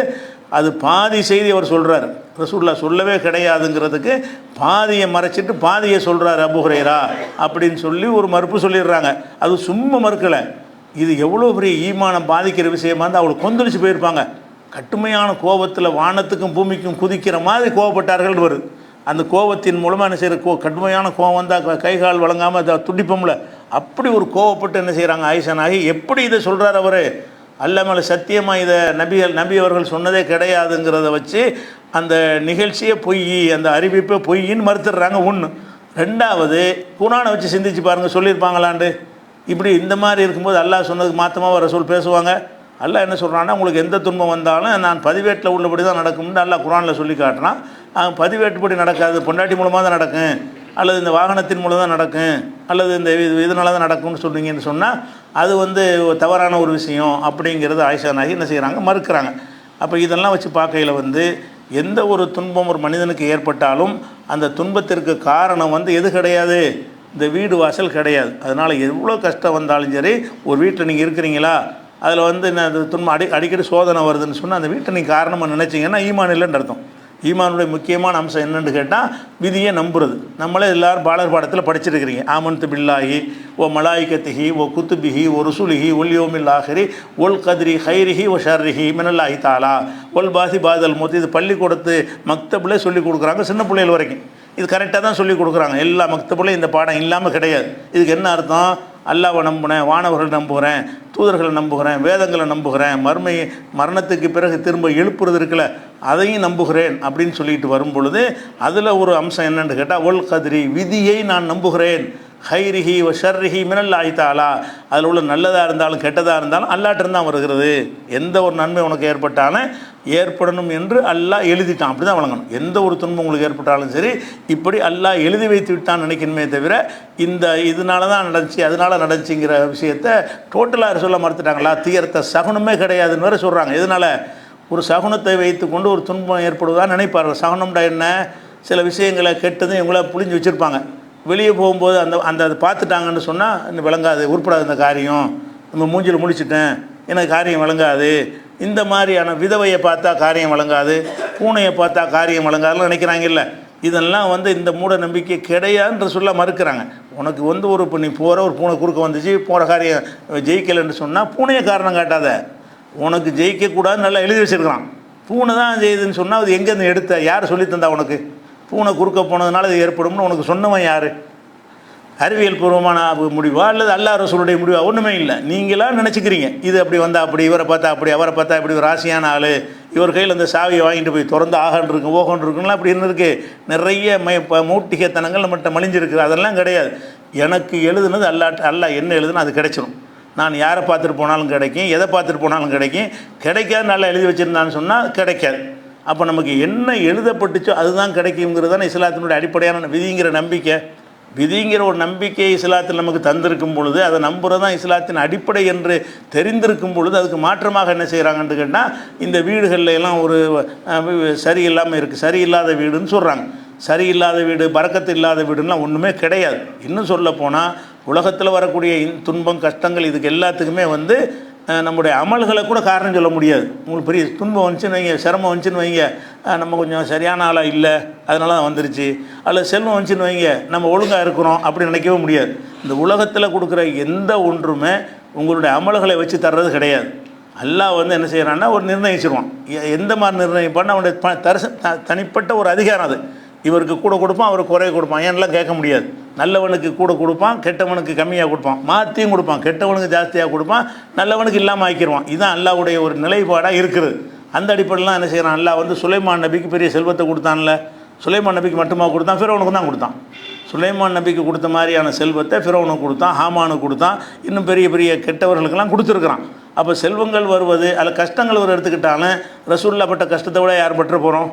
அது பாதி செய்தி அவர் சொல்கிறார், ரசூலுல்லாஹ் சொல்லவே கிடையாதுங்கிறதுக்கு பாதியை மறைச்சிட்டு பாதியை சொல்கிறார் அபூ ஹுரைரா அப்படின்னு சொல்லி ஒரு மறுப்பு சொல்லிடுறாங்க. அது சும்மா மறுக்கலை, இது எவ்வளோ பெரிய ஈமானம் பாதிக்கிற விஷயமா இருந்தால் அவளை கொந்தளிச்சு போயிருப்பாங்க. கட்டுமையான கோபத்தில் வானத்துக்கும் பூமிக்கும் குதிக்கிற மாதிரி கோபப்பட்டார்கள் வருது. அந்த கோபத்தின் மூலமாக என்ன செய்கிற கடுமையான கோபம் வந்தால் கை கால் வழங்காமல் அதை துடிப்போம்ல, அப்படி ஒரு கோவப்பட்டு என்ன செய்கிறாங்க ஆயிஷா நாயகி. எப்படி இதை சொல்கிறார் அவர், அல்லாஹ் மேலே சத்தியமாக இதை நபி அவர்கள் சொன்னதே கிடையாதுங்கிறத வச்சு அந்த நிகழ்ச்சியை பொய், அந்த அறிவிப்பை பொய்ன்னு மறுத்துடுறாங்க. ஒன்று. ரெண்டாவது, குர்ஆனை வச்சு சிந்திச்சு பாருங்கள், சொல்லியிருப்பாங்களாண்டு. இப்படி இந்த மாதிரி இருக்கும்போது அல்லாஹ் சொன்னதுக்கு மாற்றமாக ரசூல் பேசுவாங்க. அல்லாஹ் என்ன சொல்கிறான்னா, உங்களுக்கு எந்த துன்பம் வந்தாலும் நான் பதிவேட்டில் உள்ளபடி தான் நடக்கும்னு அல்லாஹ் குர்ஆனில் சொல்லி காட்டினான். பதிவேட்டுப்படி நடக்காது, பொண்டாட்டி மூலமாக தான் நடக்கும், அல்லது இந்த வாகனத்தின் மூலம் தான் நடக்கும், அல்லது இந்த இதனால தான் நடக்கும்னு சொன்னீங்கன்னு சொன்னால் அது தவறான ஒரு விஷயம் அப்படிங்கிறது ஆயிஷா நாயகி என்ன செய்கிறாங்க, மறுக்கிறாங்க. அப்போ இதெல்லாம் வச்சு பார்க்கையில் எந்த ஒரு துன்பம் ஒரு மனிதனுக்கு ஏற்பட்டாலும் அந்த துன்பத்திற்கு காரணம் எது கிடையாது, இந்த வீடு வாசல் கிடையாது. அதனால் எவ்வளோ கஷ்டம் வந்தாலும் சரி, ஒரு வீட்டில் நீங்கள் இருக்கிறீங்களா, அதில் என்ன துன்பம் அடிக்கடி சோதனை வருதுன்னு சொன்னால் அந்த வீட்டை நீங்கள் காரணமாக நினச்சிங்கன்னா ஈமான் இல்லைன்னு அர்த்தம். ஈமானுடைய முக்கியமான அம்சம் என்னென்னு கேட்டால் விதியை நம்புறது. நம்மளே எல்லோரும் பாலர் பாடத்தில் படிச்சிருக்கிறீங்க. ஆமன்து பில்லாஹி ஓ மலாய்கத்திஹி ஓ குத்துபிஹி ஓ ருசுலிஹி ஒல் யோமில் ஆஹிரி ஒல் கத்ரி ஹைரிஹி ஓ ஷர்ரிஹி மினல்லாஹி தாலா ஒல் பாசி பாதல் மூத்து. இது பள்ளிக்கூடத்து மக்தபில் சொல்லிக் கொடுக்குறாங்க, சின்ன பிள்ளைகள் வரைக்கும். இது கரெக்டாக தான் சொல்லிக் கொடுக்குறாங்க. எல்லா மக்தபிலையும் இந்த பாடம் இல்லாமல் கிடையாது. இதுக்கு என்ன அர்த்தம்? அல்லாஹ்வை நம்புகிறேன், வானவர்கள் நம்புகிறேன், தூதர்களை நம்புகிறேன், வேதங்களை நம்புகிறேன், மரணத்துக்கு பிறகு திரும்ப எழுப்புறது இருக்குல்ல அதையும் நம்புகிறேன் அப்படின்னு சொல்லிட்டு வரும் பொழுது அதில் ஒரு அம்சம் என்னென்னு கேட்டால் ஒல் கதிரி, விதியை நான் நம்புகிறேன், ஹைரிஹி வ ஷர்ரிஹி மினல்லாஹி தஆலா, அதில் உள்ள நல்லதாக இருந்தாலும் கெட்டதாக இருந்தாலும் அல்லாஹ்ட்ட தான் வருகிறது. எந்த ஒரு நன்மை உனக்கு ஏற்பட்டாலும் ஏற்படணும் என்று அல்லாஹ் எழுதிட்டான், அப்படி தான் வழங்கணும். எந்த ஒரு துன்பம் உங்களுக்கு ஏற்பட்டாலும் சரி இப்படி அல்லாஹ் எழுதி வைத்து விட்டான் நினைக்கணுமே தவிர இதனால தான் நடந்துச்சு அதனால் நடந்துச்சுங்கிற விஷயத்தை டோட்டலாக சொல்ல மறுத்துட்டாங்களா? தீயரத்தை சகுனமே கிடையாதுன்னு வேறு சொல்கிறாங்க. இதனால் ஒரு சகுனத்தை வைத்து கொண்டு ஒரு துன்பம் ஏற்படுவதாக நினைப்பார்கள். சகுனம்டா என்ன? சில விஷயங்களை கெட்டதும் இவங்கள புளிஞ்சு வச்சுருப்பாங்க. வெளியே போகும்போது அதை பார்த்துட்டாங்கன்னு சொன்னால் இன்னும் விளங்காது, உருப்படாது இந்த காரியம், நம்ம மூஞ்சில் முடிச்சிட்டேன், எனக்கு காரியம் விளங்காது. இந்த மாதிரியான விதவையை பார்த்தா காரியம் விளங்காது, பூனையை பார்த்தா காரியம் விளங்காதுன்னு நினைக்கிறாங்கல்ல. இதெல்லாம் இந்த மூட நம்பிக்கை கிடையாதுன்ற சொல்ல மறுக்கிறாங்க. உனக்கு ஒரு இப்போ நீ போகிற ஒரு பூனை குறுக்க வந்துச்சு, போகிற காரியம் ஜெயிக்கலைன்னு சொன்னால் பூனையை காரணம் காட்டாத. உனக்கு ஜெயிக்கக்கூடாதுன்னு நல்லா எழுதி வச்சுருக்கிறான். பூனை தான் செய்யுதுன்னு சொன்னால் அது எங்கேருந்து எடுத்த, யார் சொல்லி தந்தா உனக்கு? பூனை குறுக்க போனதுனால இது ஏற்படும்னு உனக்கு சொன்னவன் யார்? அறிவியல் பூர்வமான முடிவா அல்லது அல்லாஹ் ரசூலுடைய முடிவா? ஒன்றுமே இல்லை. நீங்களாக நினச்சிக்கிறீங்க இது அப்படி வந்தால் அப்படி, இவரை பார்த்தா அப்படி, அவரை பார்த்தா இப்படி, ஒரு ராசியான ஆள், இவர் கையில் அந்த சாவியை வாங்கிட்டு போய் திறந்து ஆகன் இருக்கு ஓகன் இருக்குன்னா அப்படி இருக்குது. நிறைய மூட்டிகத்தனங்கள் நம்மகிட்ட மலிஞ்சிருக்குது. அதெல்லாம் கிடையாது. எனக்கு எழுதுனது அல்லாஹ் என்ன எழுதுனா அது கிடைச்சிடும். நான் யாரை பார்த்துட்டு போனாலும் கிடைக்கும், எதை பார்த்துட்டு போனாலும் கிடைக்கும். கிடைக்காது நல்லா எழுதி வச்சுருந்தான்னு சொன்னால் கிடைக்காது. அப்போ நமக்கு என்ன எழுதப்பட்டுச்சோ அதுதான் கிடைக்குங்கிறது தானே இஸ்லாத்தினுடைய அடிப்படையான விதிங்கிற நம்பிக்கை. விதிங்கிற ஒரு நம்பிக்கை இஸ்லாத்தில் நமக்கு தந்திருக்கும் பொழுது அதை நம்புறது தான் இஸ்லாத்தின் அடிப்படை என்று தெரிந்திருக்கும் பொழுது அதுக்கு மாற்றமாக என்ன செய்கிறாங்கன்னு கேட்டால் இந்த வீடுகளில் எல்லாம் ஒரு சரியில்லாமல் இருக்குது, சரியில்லாத வீடுன்னு சொல்கிறாங்க. சரியில்லாத வீடு, பறக்கத்து இல்லாத வீடுலாம் ஒன்றுமே கிடையாது. இன்னும் சொல்ல போனால் உலகத்தில் வரக்கூடிய துன்பம் கஷ்டங்கள் இதுக்கு எல்லாத்துக்குமே நம்முடைய அமல்களை கூட காரணம் சொல்ல முடியாது. உங்களுக்கு பெரிய துன்பம் வந்துச்சுன்னு வைங்க, சிரமம் வந்துச்சுன்னு வைங்க, நம்ம கொஞ்சம் சரியான ஆளாக இல்லை அதனால தான் வந்துருச்சு, அல்லது செல்வம் வந்துச்சுன்னு வைங்க நம்ம ஒழுங்காக இருக்கிறோம் அப்படி நினைக்கவே முடியாது. இந்த உலகத்தில் கொடுக்குற எந்த ஒன்றுமே உங்களுடைய அமல்களை வச்சு தர்றது கிடையாது. அல்லாஹ் என்ன செய்கிறான்னா ஒரு நிர்ணயிச்சிருவான். எந்த மாதிரி நிர்ணயிப்பான்னு அவனுடைய தனிப்பட்ட ஒரு அதிகாரம் அது. இவருக்கு கூட கொடுப்பான், அவருக்கு குறைய கொடுப்பான், ஏன்லாம் கேட்க முடியாது. நல்லவனுக்கு கூட கொடுப்பான், கெட்டவனுக்கு கம்மியாக கொடுப்பான், மாற்றியும் கொடுப்பான், கெட்டவனுக்கு ஜாஸ்தியாக கொடுப்பான், நல்லவனுக்கு இல்லாமல் ஆக்கிடுவான். இதுதான் அல்லாஹ்வுடைய ஒரு நிலைப்பாடாக இருக்குது. அந்த அடிப்படையிலாம் என்ன செய்கிறான்? அல்லாஹ் சுலைமான் நபிக்கு பெரிய செல்வத்தை கொடுத்தான்ல, சுலைமான் நபிக்கு மட்டுமா கொடுத்தான்? ஃபிரௌனுக்கு தான் கொடுத்தான். சுலைமான் நபிக்கு கொடுத்த மாதிரியான செல்வத்தை ஃபிரௌனுக்கு கொடுத்தான், ஹாமானுக்கு கொடுத்தான், இன்னும் பெரிய பெரிய கெட்டவர்களுக்கெல்லாம் கொடுத்துருக்குறான். அப்போ செல்வங்கள் வருவது அதில் கஷ்டங்கள் ஒரு எடுத்துக்கிட்டாலும் ரசூலுல்லாஹ் பட்ட கஷ்டத்தை விட யார் பற்ற போகிறோம்?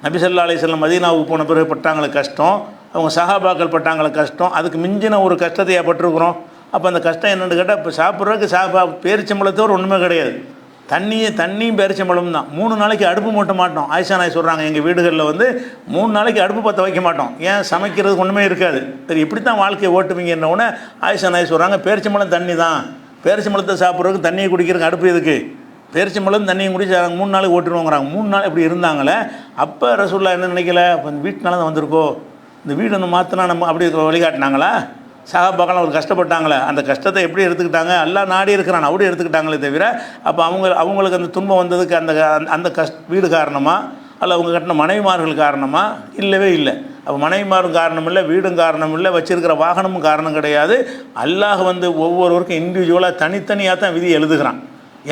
நபி ஸல்லல்லாஹு அலைஹி வஸல்லம் மதீனாவுக்கு போன பிறகு பட்டாங்கள கஷ்டம், அவங்க சஹாபாக்கள் பட்டாங்கள கஷ்டம், அதுக்கு மிஞ்சின ஒரு கஷ்டத்தை பட்டிருக்கிறோம். அப்போ அந்த கஷ்டம் என்னென்னு கேட்டால் இப்போ சாப்பிட்றதுக்கு பேரிச்சம்பழத்தோடு ஒன்றுமே கிடையாது. தண்ணியும் பேரிச்சம்பழம் தான். 3 நாளைக்கு அடுப்பு மூட்ட மாட்டோம். ஆயிஷா நாய் சொல்கிறாங்க, எங்கள் வீடுகளில் 3 நாளைக்கு அடுப்பு பற்ற வைக்க மாட்டோம். ஏன்? சமைக்கிறதுக்கு ஒன்றுமே இருக்காது. சரி, இப்படி தான் வாழ்க்கையை ஓட்டுவீங்கன்னொன்னே ஆயிஷா நாய் சொல்கிறாங்க, பேரிச்சம்பழம் தண்ணி தான், பேரிச்சம்பழத்தை சாப்பிட்றதுக்கு தண்ணியை குடிக்கிறதுக்கு அடுப்பு எதுக்கு? பேரிச்சம்பழம் தண்ணியும் குடிச்சு 3 நாளைக்கு ஓட்டுருவோங்கிறாங்க. 3 நாள் இப்படி இருந்தாங்களே. அப்போ ரசூலுல்லாஹ் என்ன நினைக்கல, இப்போ வீட்டுனால தான் வந்திருக்கோ, இந்த வீடு ஒன்று மாற்றினா நம்ம அப்படி வழிகாட்டினாங்களா? சஹாபாக்கெல்லாம் ஒரு கஷ்டப்பட்டாங்களே, அந்த கஷ்டத்தை எப்படி எடுத்துக்கிட்டாங்க? அல்லாஹ் நாடி இருக்கிறான் அப்படி எடுத்துக்கிட்டாங்களே தவிர அப்போ அவங்களுக்கு அந்த துன்பம் வந்ததுக்கு அந்த வீடு காரணமா அல்ல அவங்க கட்டின மனைவிமார்கள் காரணமா? இல்லவே இல்லை. அப்போ மனைவிமாரும் காரணம் இல்லை, வீடும் காரணம் இல்லை, வச்சிருக்கிற வாகனமும் காரணம் கிடையாது. அல்லாஹ் ஒவ்வொருவருக்கும் இண்டிவிஜுவலாக தனித்தனியாக தான் விதி எழுதுகிறான்.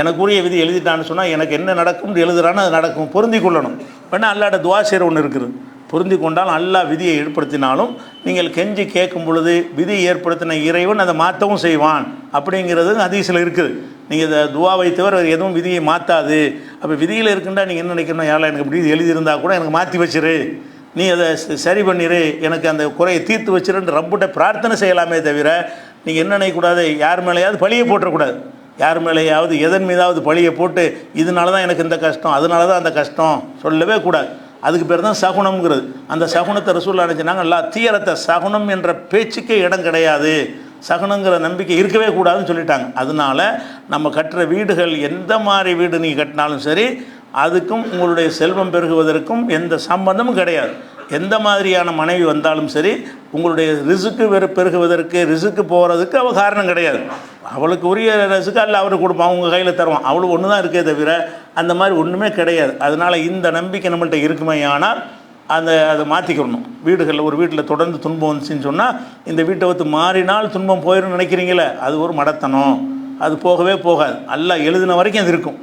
எனக்குரிய விதி எழுதிட்டான்னு சொன்னால் எனக்கு என்ன நடக்கும்னு எழுதுறான்னு அது நடக்கும். பொருந்தி கொள்ளணும். வேணா அல்லாஹ்ட்ட துஆ செய்கிற ஒன்று இருக்குது. பொருந்தி கொண்டாலும் அல்லாஹ் விதியை ஏற்படுத்தினாலும் நீங்கள் கெஞ்சி கேட்கும் பொழுது விதியை ஏற்படுத்தின இறைவன் அதை மாற்றவும் செய்வான் அப்படிங்கிறது ஹதீஸில் இருக்குது. நீங்கள் இதை துஆவை தவிர எதுவும் விதியை மாற்றாது. அப்போ விதியில் இருக்குன்னா நீங்கள் என்ன நினைக்கணும்? யாரெல்லாம் எனக்கு இப்படி எழுதியிருந்தால் கூட எனக்கு மாற்றி வச்சிரு, நீ அதை சரி பண்ணிடு, எனக்கு அந்த குறையை தீர்த்து வச்சிருன்னு ரப்புட்ட பிரார்த்தனை செய்யலாமே தவிர நீங்கள் என்ன நினைக்கக்கூடாது? யார் மேலேயாவது பழியை போட்டுறக்கூடாது. யார் மேலேயாவது எதன் மீதாவது பழியை போட்டு இதனால தான் எனக்கு இந்த கஷ்டம், அதனால தான் அந்த கஷ்டம் சொல்லவே கூடாது. அதுக்கு பேர் தான் சகுனம்ங்கிறது. அந்த சகுனத்தை ரசூலுல்லாஹ் நினச்சினாங்க, எல்லா தீயரத்தை சகுனம் என்ற பேச்சுக்கே இடம் கிடையாது, சகுனங்கிற நம்பிக்கை இருக்கவே கூடாதுன்னு சொல்லிட்டாங்க. அதனால் நம்ம கட்டுற வீடுகள் எந்த மாதிரி வீடு நீங்கள் கட்டினாலும் சரி, அதுக்கும் உங்களுடைய செல்வம் பெருகுவதற்கும் எந்த சம்பந்தமும் கிடையாது. எந்த மாதிரியான மனைவி வந்தாலும் சரி, உங்களுடைய ரிசுக்கு பெருகுவதற்கு, ரிசுக்கு போகிறதுக்கு அவள் காரணம் கிடையாது. அவளுக்கு உரிய ரிசுக்கு அல்ல அவருக்கு கொடுப்பான், அவங்க கையில் தருவான். அவளுக்கு ஒன்று தான் இருக்கே தவிர அந்த மாதிரி ஒன்றுமே கிடையாது. அதனால் இந்த நம்பிக்கை நம்மள்கிட்ட இருக்குமே, ஆனால் அதை மாற்றிக்கணும். வீடுகளில் ஒரு வீட்டில் தொடர்ந்து துன்பம் வந்துச்சுன்னு சொன்னால், இந்த வீட்டை வந்து மாறினால் துன்பம் போயிடும்னு நினைக்கிறீங்களே, அது ஒரு மடத்தனம். அது போகவே போகாது. அல்லாஹ் எழுதின வரைக்கும் அது இருக்கும்.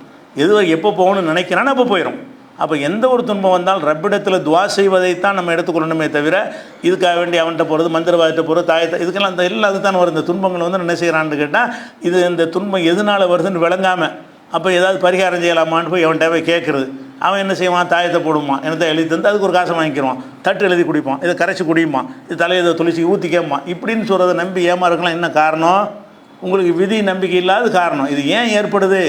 எப்போ போகணும்னு நினைக்கிறான்னு அப்போ போயிடும். அப்போ எந்த ஒரு துன்பம் வந்தால் ரப்பிடத்தில் துவா செய்வதைத்தான் நம்ம எடுத்துக்கொள்ளணுமே தவிர, இதுக்காக வேண்டி அவன்கிட்ட போகிறது, மந்திரவாதிட்ட போகிறது, தாயத்தை, இதுக்கெல்லாம் அந்த எல்லாம் அதுதான் வருது. இந்த துன்பங்கள் வந்து என்ன செய்கிறான்னு கேட்டால், இந்த துன்பம் எதனால் வருதுன்னு விளங்காமல் அப்போ ஏதாவது பரிகாரம் செய்யலாமான்னு போய் அவன்கிட்ட போய் கேட்குறது. அவன் என்ன செய்வான், தாயத்தை போடுவான், என்னத்தை எழுதி தந்து அதுக்கு ஒரு காசை வாங்கிக்கிடுவான், தட்டு எழுதி குடிப்பான், இதை கரைச்சி குடிப்பான், இது தலையை இதை துளிச்சி ஊற்றி கேட்பான். இப்படின்னு சொல்கிறத நம்பி ஏமாறுக்கலாம். என்ன காரணம்? உங்களுக்கு விதி நம்பிக்கை இல்லாத காரணம். இது ஏன் ஏற்படுது?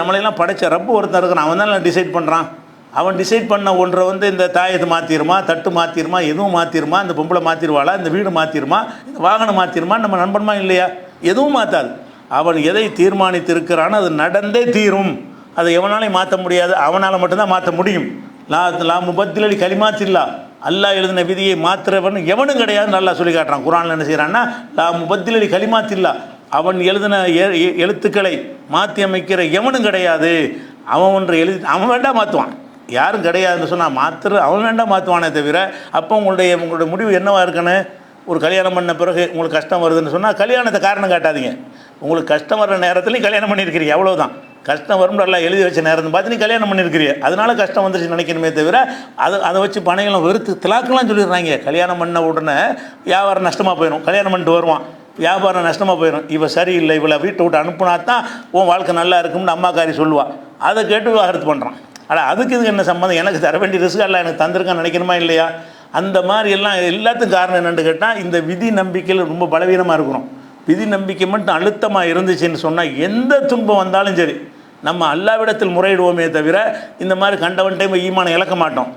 நம்மளையெல்லாம் படைச்ச ரப்பு ஒருத்தன் இருக்கிறான், அவன் தான் டிசைட் பண்ணுறான். அவன் டிசைட் பண்ண ஒன்றை வந்து இந்த தாயத்தை மாற்றிடுமா, தட்டு மாற்றிடுமா, எதுவும் மாற்றிடுமா, இந்த பொம்பளை மாற்றிடுவாளா, இந்த வீடு மாற்றிடுமா, இந்த வாகனம் மாற்றிடுமா, நம்ம நண்பன்மா இல்லையா? எதுவும் மாற்றாது. அவன் எதை தீர்மானித்திருக்கிறானோ அது நடந்தே தீரும். அதை எவனாலையும் மாற்ற முடியாது, அவனால் மட்டும்தான் மாற்ற முடியும். லா முபத்திலி கலிமாத்தில்லா, அல்லாஹ் எழுதின விதியை மாற்றுறவன் எவனும் கிடையாதுன்னு நல்லா சொல்லி காட்டுறான். குர்ஆனில் என்ன செய்கிறான்னா, லா முபத்திலி கலிமாத்தில்லா, அவன் எழுதின எழுத்துக்களை மாற்றி அமைக்கிற எவனும் கிடையாது. அவன் ஒன்று அவன் வேண்டாம் மாற்றுவான், யாரும் கிடையாதுன்னு சொன்னால் அவன் வேண்டாம் மாற்றுவானே தவிர. அப்போ உங்களுடைய முடிவு என்னவாக இருக்குன்னு, ஒரு கல்யாணம் பண்ண பிறகு உங்களுக்கு கஷ்டம் வருதுன்னு சொன்னால் கல்யாணத்தை காரணம் காட்டாதீங்க. உங்களுக்கு கஷ்டம் வர்ற நேரத்துலையும் கல்யாணம் பண்ணியிருக்கிறீங்க, அவ்வளோதான். கஷ்டம் வரும் நல்லா எழுதி வச்ச நேரத்தை பார்த்து நீ கல்யாணம் பண்ணியிருக்கிறீங்க, அதனால கஷ்டம் வந்துருச்சு நினைக்கணுமே தவிர, அதை வச்சு பணையெல்லாம் வெறுத்து திலாக்கெல்லாம் சொல்லிடுறாங்க. கல்யாணம் பண்ண உடனே வியாபாரம் நஷ்டமாக போயிடும், கல்யாணம் பண்ணிட்டு வருவான், வியாபாரம் நஷ்டமாக போயிடும். இவள் சரியில்லை, இவளை வீட்டை விட்டு அனுப்புனா தான் உன் வாழ்க்கை நல்லா இருக்கும்னு அம்மாக்காரி சொல்லுவாள். அதை கேட்டு விவாகரத்து பண்ணுறான். ஆனால் அதுக்கு இதுக்கு என்ன சம்மந்தம்? எனக்கு தர வேண்டிய ரிஸ்க் எல்லாம் எனக்கு தந்திருக்கான்னு நினைக்கணுமா இல்லையா? அந்த மாதிரி எல்லாம் எல்லாத்துக்கும் காரணம் என்னென்னு கேட்டால், இந்த விதி நம்பிக்கையில் ரொம்ப பலவீனமாக இருக்கிறோம். விதி நம்பிக்கை மட்டும் அழுத்தமாக இருந்துச்சுன்னு சொன்னால் எந்த துன்பம் வந்தாலும் சரி நம்ம அல்லாவிடத்தில் முறையிடுவோமே தவிர, இந்த மாதிரி கண்டவன் டைம் ஈமானை இழக்க மாட்டோம்.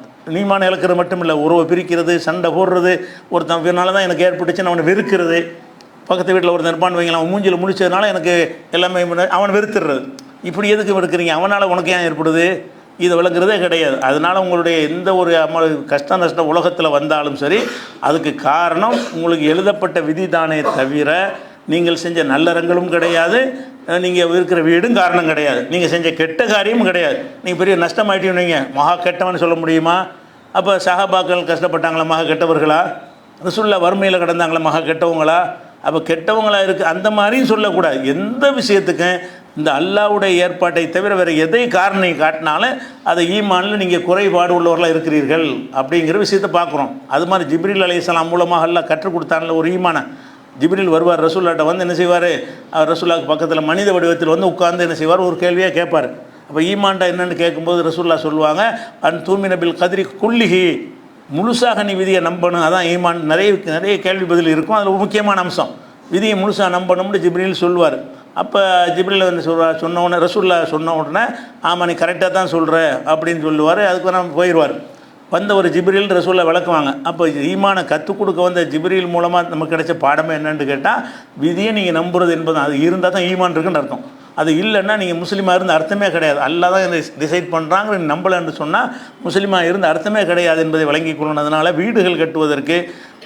ஈமானை இழக்கிறது மட்டும் இல்லை, உறவை பிரிக்கிறது, சண்டை போடுறது, ஒருத்தனால தான் எனக்கு ஏற்பட்டுச்சுன்னு அவனை வெறுக்கிறது. பக்கத்து வீட்டில் ஒருத்தன் இருப்பான்னு வைங்களேன், அவன் மூஞ்சில் முடிச்சதுனால எனக்கு எல்லாமே அவனை வெறுத்துடுறது. இப்படி எதுக்கு வெறுக்கிறீங்க? அவனால் உனக்கு ஏன் ஏற்படுது? இதை விளங்குறதே கிடையாது. அதனால் உங்களுடைய எந்த ஒரு கஷ்ட நஷ்டம் உலகத்தில் வந்தாலும் சரி, அதுக்கு காரணம் உங்களுக்கு எழுதப்பட்ட விதி தானே தவிர, நீங்கள் செஞ்ச நல்லறங்களும் கிடையாது, நீங்கள் இருக்கிற வீடும் காரணம் கிடையாது, நீங்கள் செஞ்ச கெட்ட காரியமும் கிடையாது. நீங்கள் பெரிய நஷ்டமாயிட்டீங்க, மகா கெட்டவன்னு சொல்ல முடியுமா? அப்போ சஹாபாக்கள் கஷ்டப்பட்டாங்களா, மகா கெட்டவர்களா? ரசூலுல்லாஹ் வறுமையில் கிடந்தாங்களா, மகா கெட்டவங்களா? அப்போ கெட்டவங்களாக இருக்குது அந்த மாதிரியும் சொல்லக்கூடாது. எந்த விஷயத்துக்கும் இந்த அல்லாஹ்வுடைய ஏற்பாட்டை தவிர வேறு எதை காரணம் காட்டினாலும் அதை ஈமானில் நீங்கள் குறைபாடு உள்ளவர்களாக இருக்கிறீர்கள் அப்படிங்கிற விஷயத்தை பார்க்குறோம். அது மாதிரி ஜிப்ரீல் அலைஹிஸ்ஸலாம் மூலமாக அல்லாஹ் கற்றுக் கொடுத்தான்ல ஒரு ஈமானை. ஜிப்ரீல் வருவார், ரசூல்லாட்ட வந்து என்ன செய்வார், ரசூல்லாவுக்கு பக்கத்தில் மனித வடிவத்தில் வந்து உட்கார்ந்து என்ன செய்வார், ஒரு கேள்வியாக கேட்பார். அப்போ ஈமான்டா என்னென்னு கேட்கும்போது ரசூல்லா சொல்லுவாங்க, அன் தூமின பில் கதிரி குல்லிஹி, முழுசாக நீ விதியை நம்பணும். அதான் ஈமான். நிறைய கேள்வி பதில் இருக்கும், அதில் ஒரு முக்கியமான அம்சம் விதியை முழுசாக நம்பணும்னு ஜிப்ரீல் சொல்லுவார். அப்போ ஜிப்ரீல் வந்து சொன்ன உடனே ரசூல்லா சொன்ன உடனே, ஆமாம் நீ கரெக்டாக தான் சொல்கிற அப்படின்னு சொல்லுவார். அதுக்கு நம்ம போயிடுவார். வந்த ஒரு ஜிப்ரீல் ரசூல்லா விளக்குவாங்க. அப்போ ஈமானை கற்றுக் கொடுக்க வந்த ஜிப்ரீல் மூலமாக நமக்கு கிடைச்ச பாடமே என்னென்னு கேட்டால், விதியை நீங்கள் நம்புறது என்பது அது இருந்தால் தான் ஈமான் இருக்குன்னு அர்த்தம். அது இல்லைன்னா நீங்கள் முஸ்லீமாக இருந்த அர்த்தமே கிடையாது. அல்லாஹ் தான் டிசைட் பண்ணுறாங்க, நீ நம்பலைன்னு சொன்னால் முஸ்லீமாக இருந்த அர்த்தமே கிடையாது என்பதை வழங்கி கொள்ளணுன்றதுனால வீடுகள் கட்டுவதற்கு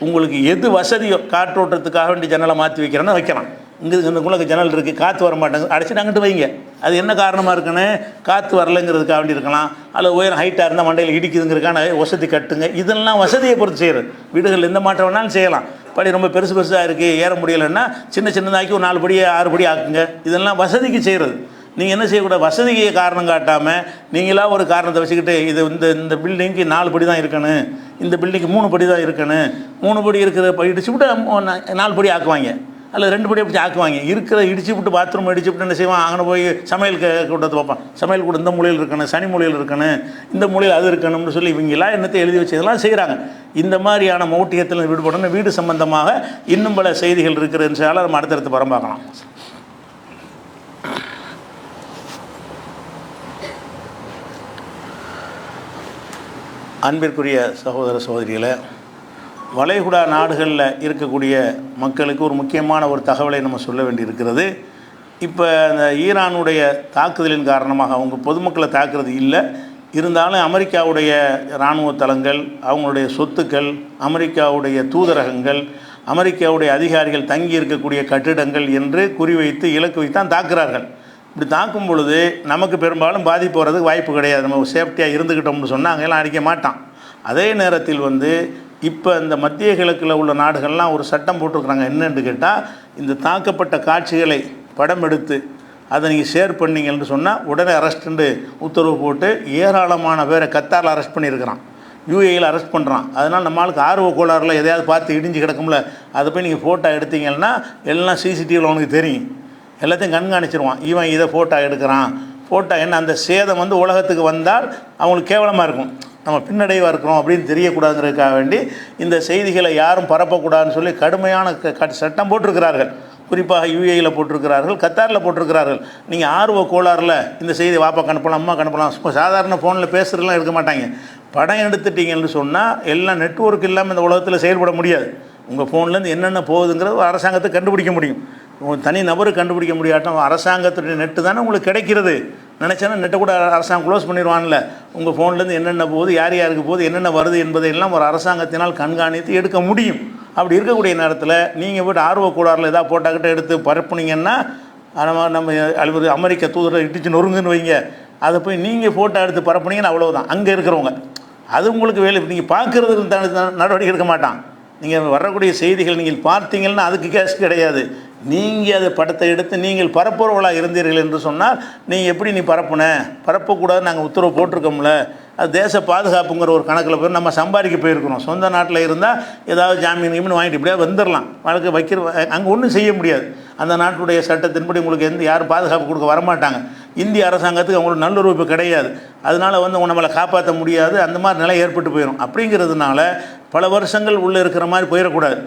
உங்களுக்கு எது வசதியோ, காற்றோட்டத்துக்காக வேண்டி ஜன்னலை மாற்றி வைக்கிறேன்னா வைக்கலாம். இங்கே இந்த குள்ளக்கு ஜன்னல் இருக்குது, காற்று வர மாட்டேங்குது, அடிச்சுட்டு அங்கிட்டு வைங்க. அது என்ன காரணமாக இருக்குன்னு, காற்று வரலைங்கிறதுக்காக வேண்டி இருக்கலாம், அல்லது உயரம் ஹைட்டாக இருந்தால் மண்டையில் இடிக்குதுங்கிறதுக்கான வசதி கட்டுங்க. இதெல்லாம் வசதியை பொறுத்து செய்கிறது. வீடுகள் எந்த மாற்றம் வேணாலும் செய்யலாம். படி ரொம்ப பெருசாக இருக்குது, ஏற முடியலைன்னா சின்னதாக்கி ஒரு 4 படி 6 படி ஆக்குங்க. இதெல்லாம் வசதிக்கு செய்கிறது. நீங்கள் என்ன செய்யக்கூடாது, வசதிக்கு காரணம் காட்டாமல் நீங்களாக ஒரு காரணத்தை வச்சுக்கிட்டு இது இந்த பில்டிங்க்கு 4 படி தான் இருக்கணும், இந்த பில்டிங்க்கு 3 படி தான் இருக்கணும், 3 படி இருக்கிற இடிச்சு விட்டு 4 படி ஆக்குவாங்க, அல்லது 2 படி அப்படி ஆக்குவாங்க. இருக்கிற இடிச்சு விட்டு பாத்ரூம் இடிச்சு விட்டு என்ன செய்வான், அங்கே போய் சமையல் கூட்டத்தை பார்ப்பான். சமையல் கூட இந்த மூலையில் இருக்கணும், சனி மூலையில் இருக்கணும், இந்த மூலையில் அது இருக்கணும்னு சொல்லி இவங்கெல்லாம் என்னத்தை எழுதி வச்சதெல்லாம் செய்கிறாங்க. இந்த மாதிரியான மௌட்டியத்தில் விடுபடணும். வீடு சம்பந்தமாக இன்னும் பல செய்திகள் இருக்கிறதுனால நம்ம அடுத்தடுத்து பரம்பாக்கலாம். அன்பிற்குரிய சகோதர சகோதரிகளை, வளைகுடா நாடுகளில் இருக்கக்கூடிய மக்களுக்கு ஒரு முக்கியமான ஒரு தகவலை நம்ம சொல்ல வேண்டியிருக்கிறது. இப்போ அந்த ஈரானுடைய தாக்குதலின் காரணமாக அவங்க பொதுமக்களை தாக்குறது இல்லை, இருந்தாலும் அமெரிக்காவுடைய இராணுவ தளங்கள், அவங்களுடைய சொத்துக்கள், அமெரிக்காவுடைய தூதரகங்கள், அமெரிக்காவுடைய அதிகாரிகள் தங்கி இருக்கக்கூடிய கட்டிடங்கள் என்று குறிவைத்து இலக்கு வைத்தான் தாக்குறார்கள். இப்படி தாக்கும் பொழுது நமக்கு பெரும்பாலும் பாதிப்பு வர்றதுக்கு வாய்ப்பு கிடையாது. நம்ம சேஃப்டியாக இருந்துக்கிட்டோம்னு சொன்னால் அங்கெல்லாம் அடிக்க மாட்டான். அதே நேரத்தில் இப்போ இந்த மத்திய கிழக்கில் உள்ள நாடுகள்லாம் ஒரு சட்டம் போட்டிருக்கிறாங்க. என்னென்னு கேட்டால், இந்த தாக்கப்பட்ட காட்சிகளை படம் எடுத்து அதை நீங்கள் ஷேர் பண்ணிங்கன்னு சொன்னால் உடனே அரெஸ்ட்டுன்னு உத்தரவு போட்டு ஏராளமான பேரை கத்தாரில் அரெஸ்ட் பண்ணியிருக்கிறான், யூஏயில் அரெஸ்ட் பண்ணுறான். அதனால் நம்மளுக்கு ஆர்வ கோளாறுல எதையாவது பார்த்து இடிஞ்சு கிடக்கும்ல, அதை போய் நீங்கள் ஃபோட்டோ எடுத்தீங்கன்னா எல்லாம் சிசிடிவியில் உனக்கு தெரியும், எல்லாத்தையும் கண்காணிச்சிருவான். இவன் இதை ஃபோட்டோ எடுக்கிறான். ஃபோட்டோ என்ன, அந்த சேதம் உலகத்துக்கு வந்தால் அவங்களுக்கு கேவலமாக இருக்கும், நம்ம பின்னடைவாக இருக்கிறோம் அப்படின்னு தெரியக்கூடாதுங்கிறதுக்காக வேண்டி இந்த செய்திகளை யாரும் பரப்பக்கூடாதுன்னு சொல்லி கடுமையான சட்டம் போட்டிருக்கிறார்கள். குறிப்பாக யூஏயில் போட்டிருக்கிறார்கள், கத்தாரில் போட்டிருக்கிறார்கள். நீங்கள் ஆர்வ கோளாறில் இந்த செய்தி வாப்பாக்கு அனுப்பலாம், அம்மாவுக்கு அனுப்பலாம், சாதாரண ஃபோனில் பேசுகிறதுலாம் இருக்க மாட்டாங்க. படம் எடுத்துட்டீங்கன்னு சொன்னால் எல்லாம் நெட்வொர்க் இல்லாமல் இந்த உலகத்தில் செயல்பட முடியாது. உங்கள் ஃபோன்லேருந்து என்னென்ன போகுதுங்கிறது அரசாங்கத்தை கண்டுபிடிக்க முடியும். தனி நபரு கண்டுபிடிக்க முடியாட்டும் அரசாங்கத்துடைய நெட்டு தானே உங்களுக்கு கிடைக்கிறது. நினச்சேன்னா நெட்டை கூட அரசாங்கம் க்ளோஸ் பண்ணிடுவான்ல. உங்கள் ஃபோன்லேருந்து என்னென்ன போகுது, யார் யாருக்கு போகுது, என்னென்ன வருது என்பதையெல்லாம் ஒரு அரசாங்கத்தினால் கண்காணித்து எடுக்க முடியும். அப்படி இருக்கக்கூடிய நேரத்தில் நீங்கள் போய்ட்டு ஆர்வ கோளாறில் ஏதாவது போட்டாக்கிட்ட எடுத்து பரப்புனீங்கன்னா நம்ம அமெரிக்க தூதரை இடிச்சு நொறுங்குன்னு வைங்க, அதை போய் நீங்கள் ஃபோட்டோ எடுத்து பரப்புனீங்கன்னா அவ்வளோதான். அங்கே இருக்கிறவங்க அது உங்களுக்கு வேலை, நீங்கள் பார்க்குறதுக்கு நடவடிக்கை எடுக்க மாட்டான். நீங்கள் வரக்கூடிய செய்திகள் நீங்கள் பார்த்தீங்கன்னா அதுக்கு கேஸ் கிடையாது. நீங்கள் அதை படத்தை எடுத்து நீங்கள் பரப்புறவர்களாக இருந்தீர்கள் என்று சொன்னால் நீங்கள் எப்படி நீ பரப்பக்கூடாது, நாங்கள் உத்தரவு போட்டிருக்கோம்ல. அது தேச பாதுகாப்புங்கிற ஒரு கணக்கில் போய் நம்ம சம்பாதிக்க போயிருக்கிறோம். சொந்த நாட்டில் இருந்தால் ஏதாவது ஜாமீன் வாங்கிட்டு இப்படியே வந்துடலாம், வழக்கு அங்கே ஒன்றும் செய்ய முடியாது. அந்த நாட்டுடைய சட்டத்தின்படி உங்களுக்கு யாரும் பாதுகாப்பு கொடுக்க வரமாட்டாங்க. இந்திய அரசாங்கத்துக்கு அவங்களுக்கு நல்லுறவு இப்போ கிடையாது. அதனால் நம்மளை காப்பாற்ற முடியாது, அந்த மாதிரி நிலை ஏற்பட்டு போயிடும். அப்படிங்கிறதுனால பல வருஷங்கள் உள்ளே இருக்கிற மாதிரி போயிடக்கூடாது.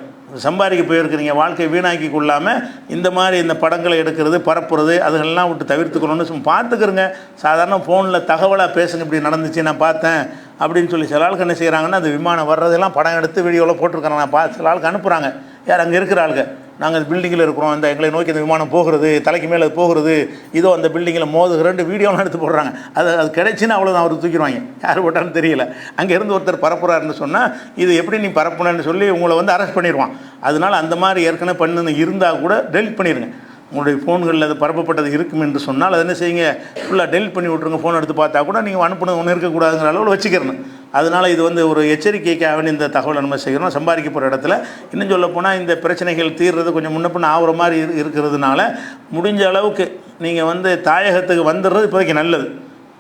சம்பாதிக்க போயிருக்கிறீங்க, வாழ்க்கை வீணாக்கி கொள்ளாமல் இந்த மாதிரி இந்த படங்களை எடுக்கிறது, பரப்புறது, அதுகளெல்லாம் விட்டு தவிர்த்துக்கணும்னு சும்மா பார்த்துக்கிறங்க. சாதாரண ஃபோனில் தகவலாக பேசுங்க, இப்படி நடந்துச்சு நான் பார்த்தேன் அப்படின்னு சொல்லி சில ஆளுக்கு என்ன செய்கிறாங்கன்னா, அந்த விமானம் வர்றதெல்லாம் படம் எடுத்து வீடியோவில் போட்டிருக்காங்க. நான் சில ஆளுக்கு அனுப்புகிறாங்க, யார் அங்கே இருக்கிற ஆளுங்க, நாங்கள் இந்த பில்டிங்கில் இருக்கிறோம், இந்த எங்களை நோக்கி இந்த விமானம் போகிறது, தலைக்கு மேலே அது போகிறது, இதோ அந்த பில்டிங்கில் மோதுகிறேன்ட்டு வீடியோலாம் எடுத்து போடுறாங்க. அது கிடைச்சின்னா அவ்வளோதான், அவர் தூக்கிடுவாங்க, யார் போட்டான்னு தெரியல. அங்கேருந்து ஒருத்தர் பரப்புறாருன்னு சொன்னால் இது எப்படி நீ பரப்புனேன்னு சொல்லி உங்களை அரெஸ்ட் பண்ணிடுவான். அதனால் அந்த மாதிரி ஏற்கனவே பண்ணு இருந்தால் கூட டெலிட் பண்ணிடுங்க. உங்களுடைய ஃபோன்களில் அது பரப்பப்பட்டது இருக்கும் என்று சொன்னால் அதை என்ன செய்யுங்க, ஃபுல்லாக டெலிட் பண்ணி விட்ருங்க. ஃபோன் எடுத்து பார்த்தா கூட நீங்கள் அனுப்புனது ஒன்று இருக்கக்கூடாதுங்கிற அளவில் வச்சுக்கிறணும். அதனால் இது ஒரு எச்சரிக்கைக்காக இந்த தகவலை நம்ம செய்கிறோம். சம்பாதிக்க போகிற இடத்துல இன்னும் சொல்லப்போனால் இந்த பிரச்சனைகள் தீர்றது கொஞ்சம் முன்ன பின்ன ஆகிற மாதிரி இருக்கிறதுனால முடிஞ்ச அளவுக்கு நீங்கள் தாயகத்துக்கு வந்துடுறது இப்போதைக்கு நல்லது.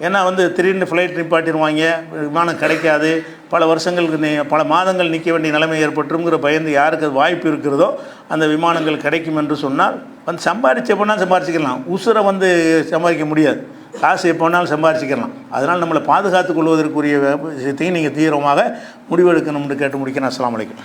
ஏன்னா திடீர்னு ஃப்ளைட் நிப்பாட்டிடுவாங்க, விமானம் கிடைக்காது, பல வருஷங்களுக்கு பல மாதங்கள் நிற்க வேண்டிய நிலைமை ஏற்பட்டுருங்கிற பயந்து யாருக்கு அது வாய்ப்பு இருக்கிறதோ அந்த விமானங்கள் கிடைக்கும் என்று சொன்னால் சம்பாதிச்சப்போனால் சம்பாதிச்சிக்கலாம். உசுரை சம்பாதிக்க முடியாது, காசு எப்போனாலும் சம்பாதிச்சிக்கலாம். அதனால் நம்மளை பாதுகாத்துக் கொள்வதற்குரிய விஷயத்தையும் நீங்கள் தீவிரமாக முடிவெடுக்கணும்னு கேட்டு முடிக்கிறேன். அஸ்ஸலாமு அலைக்கும்.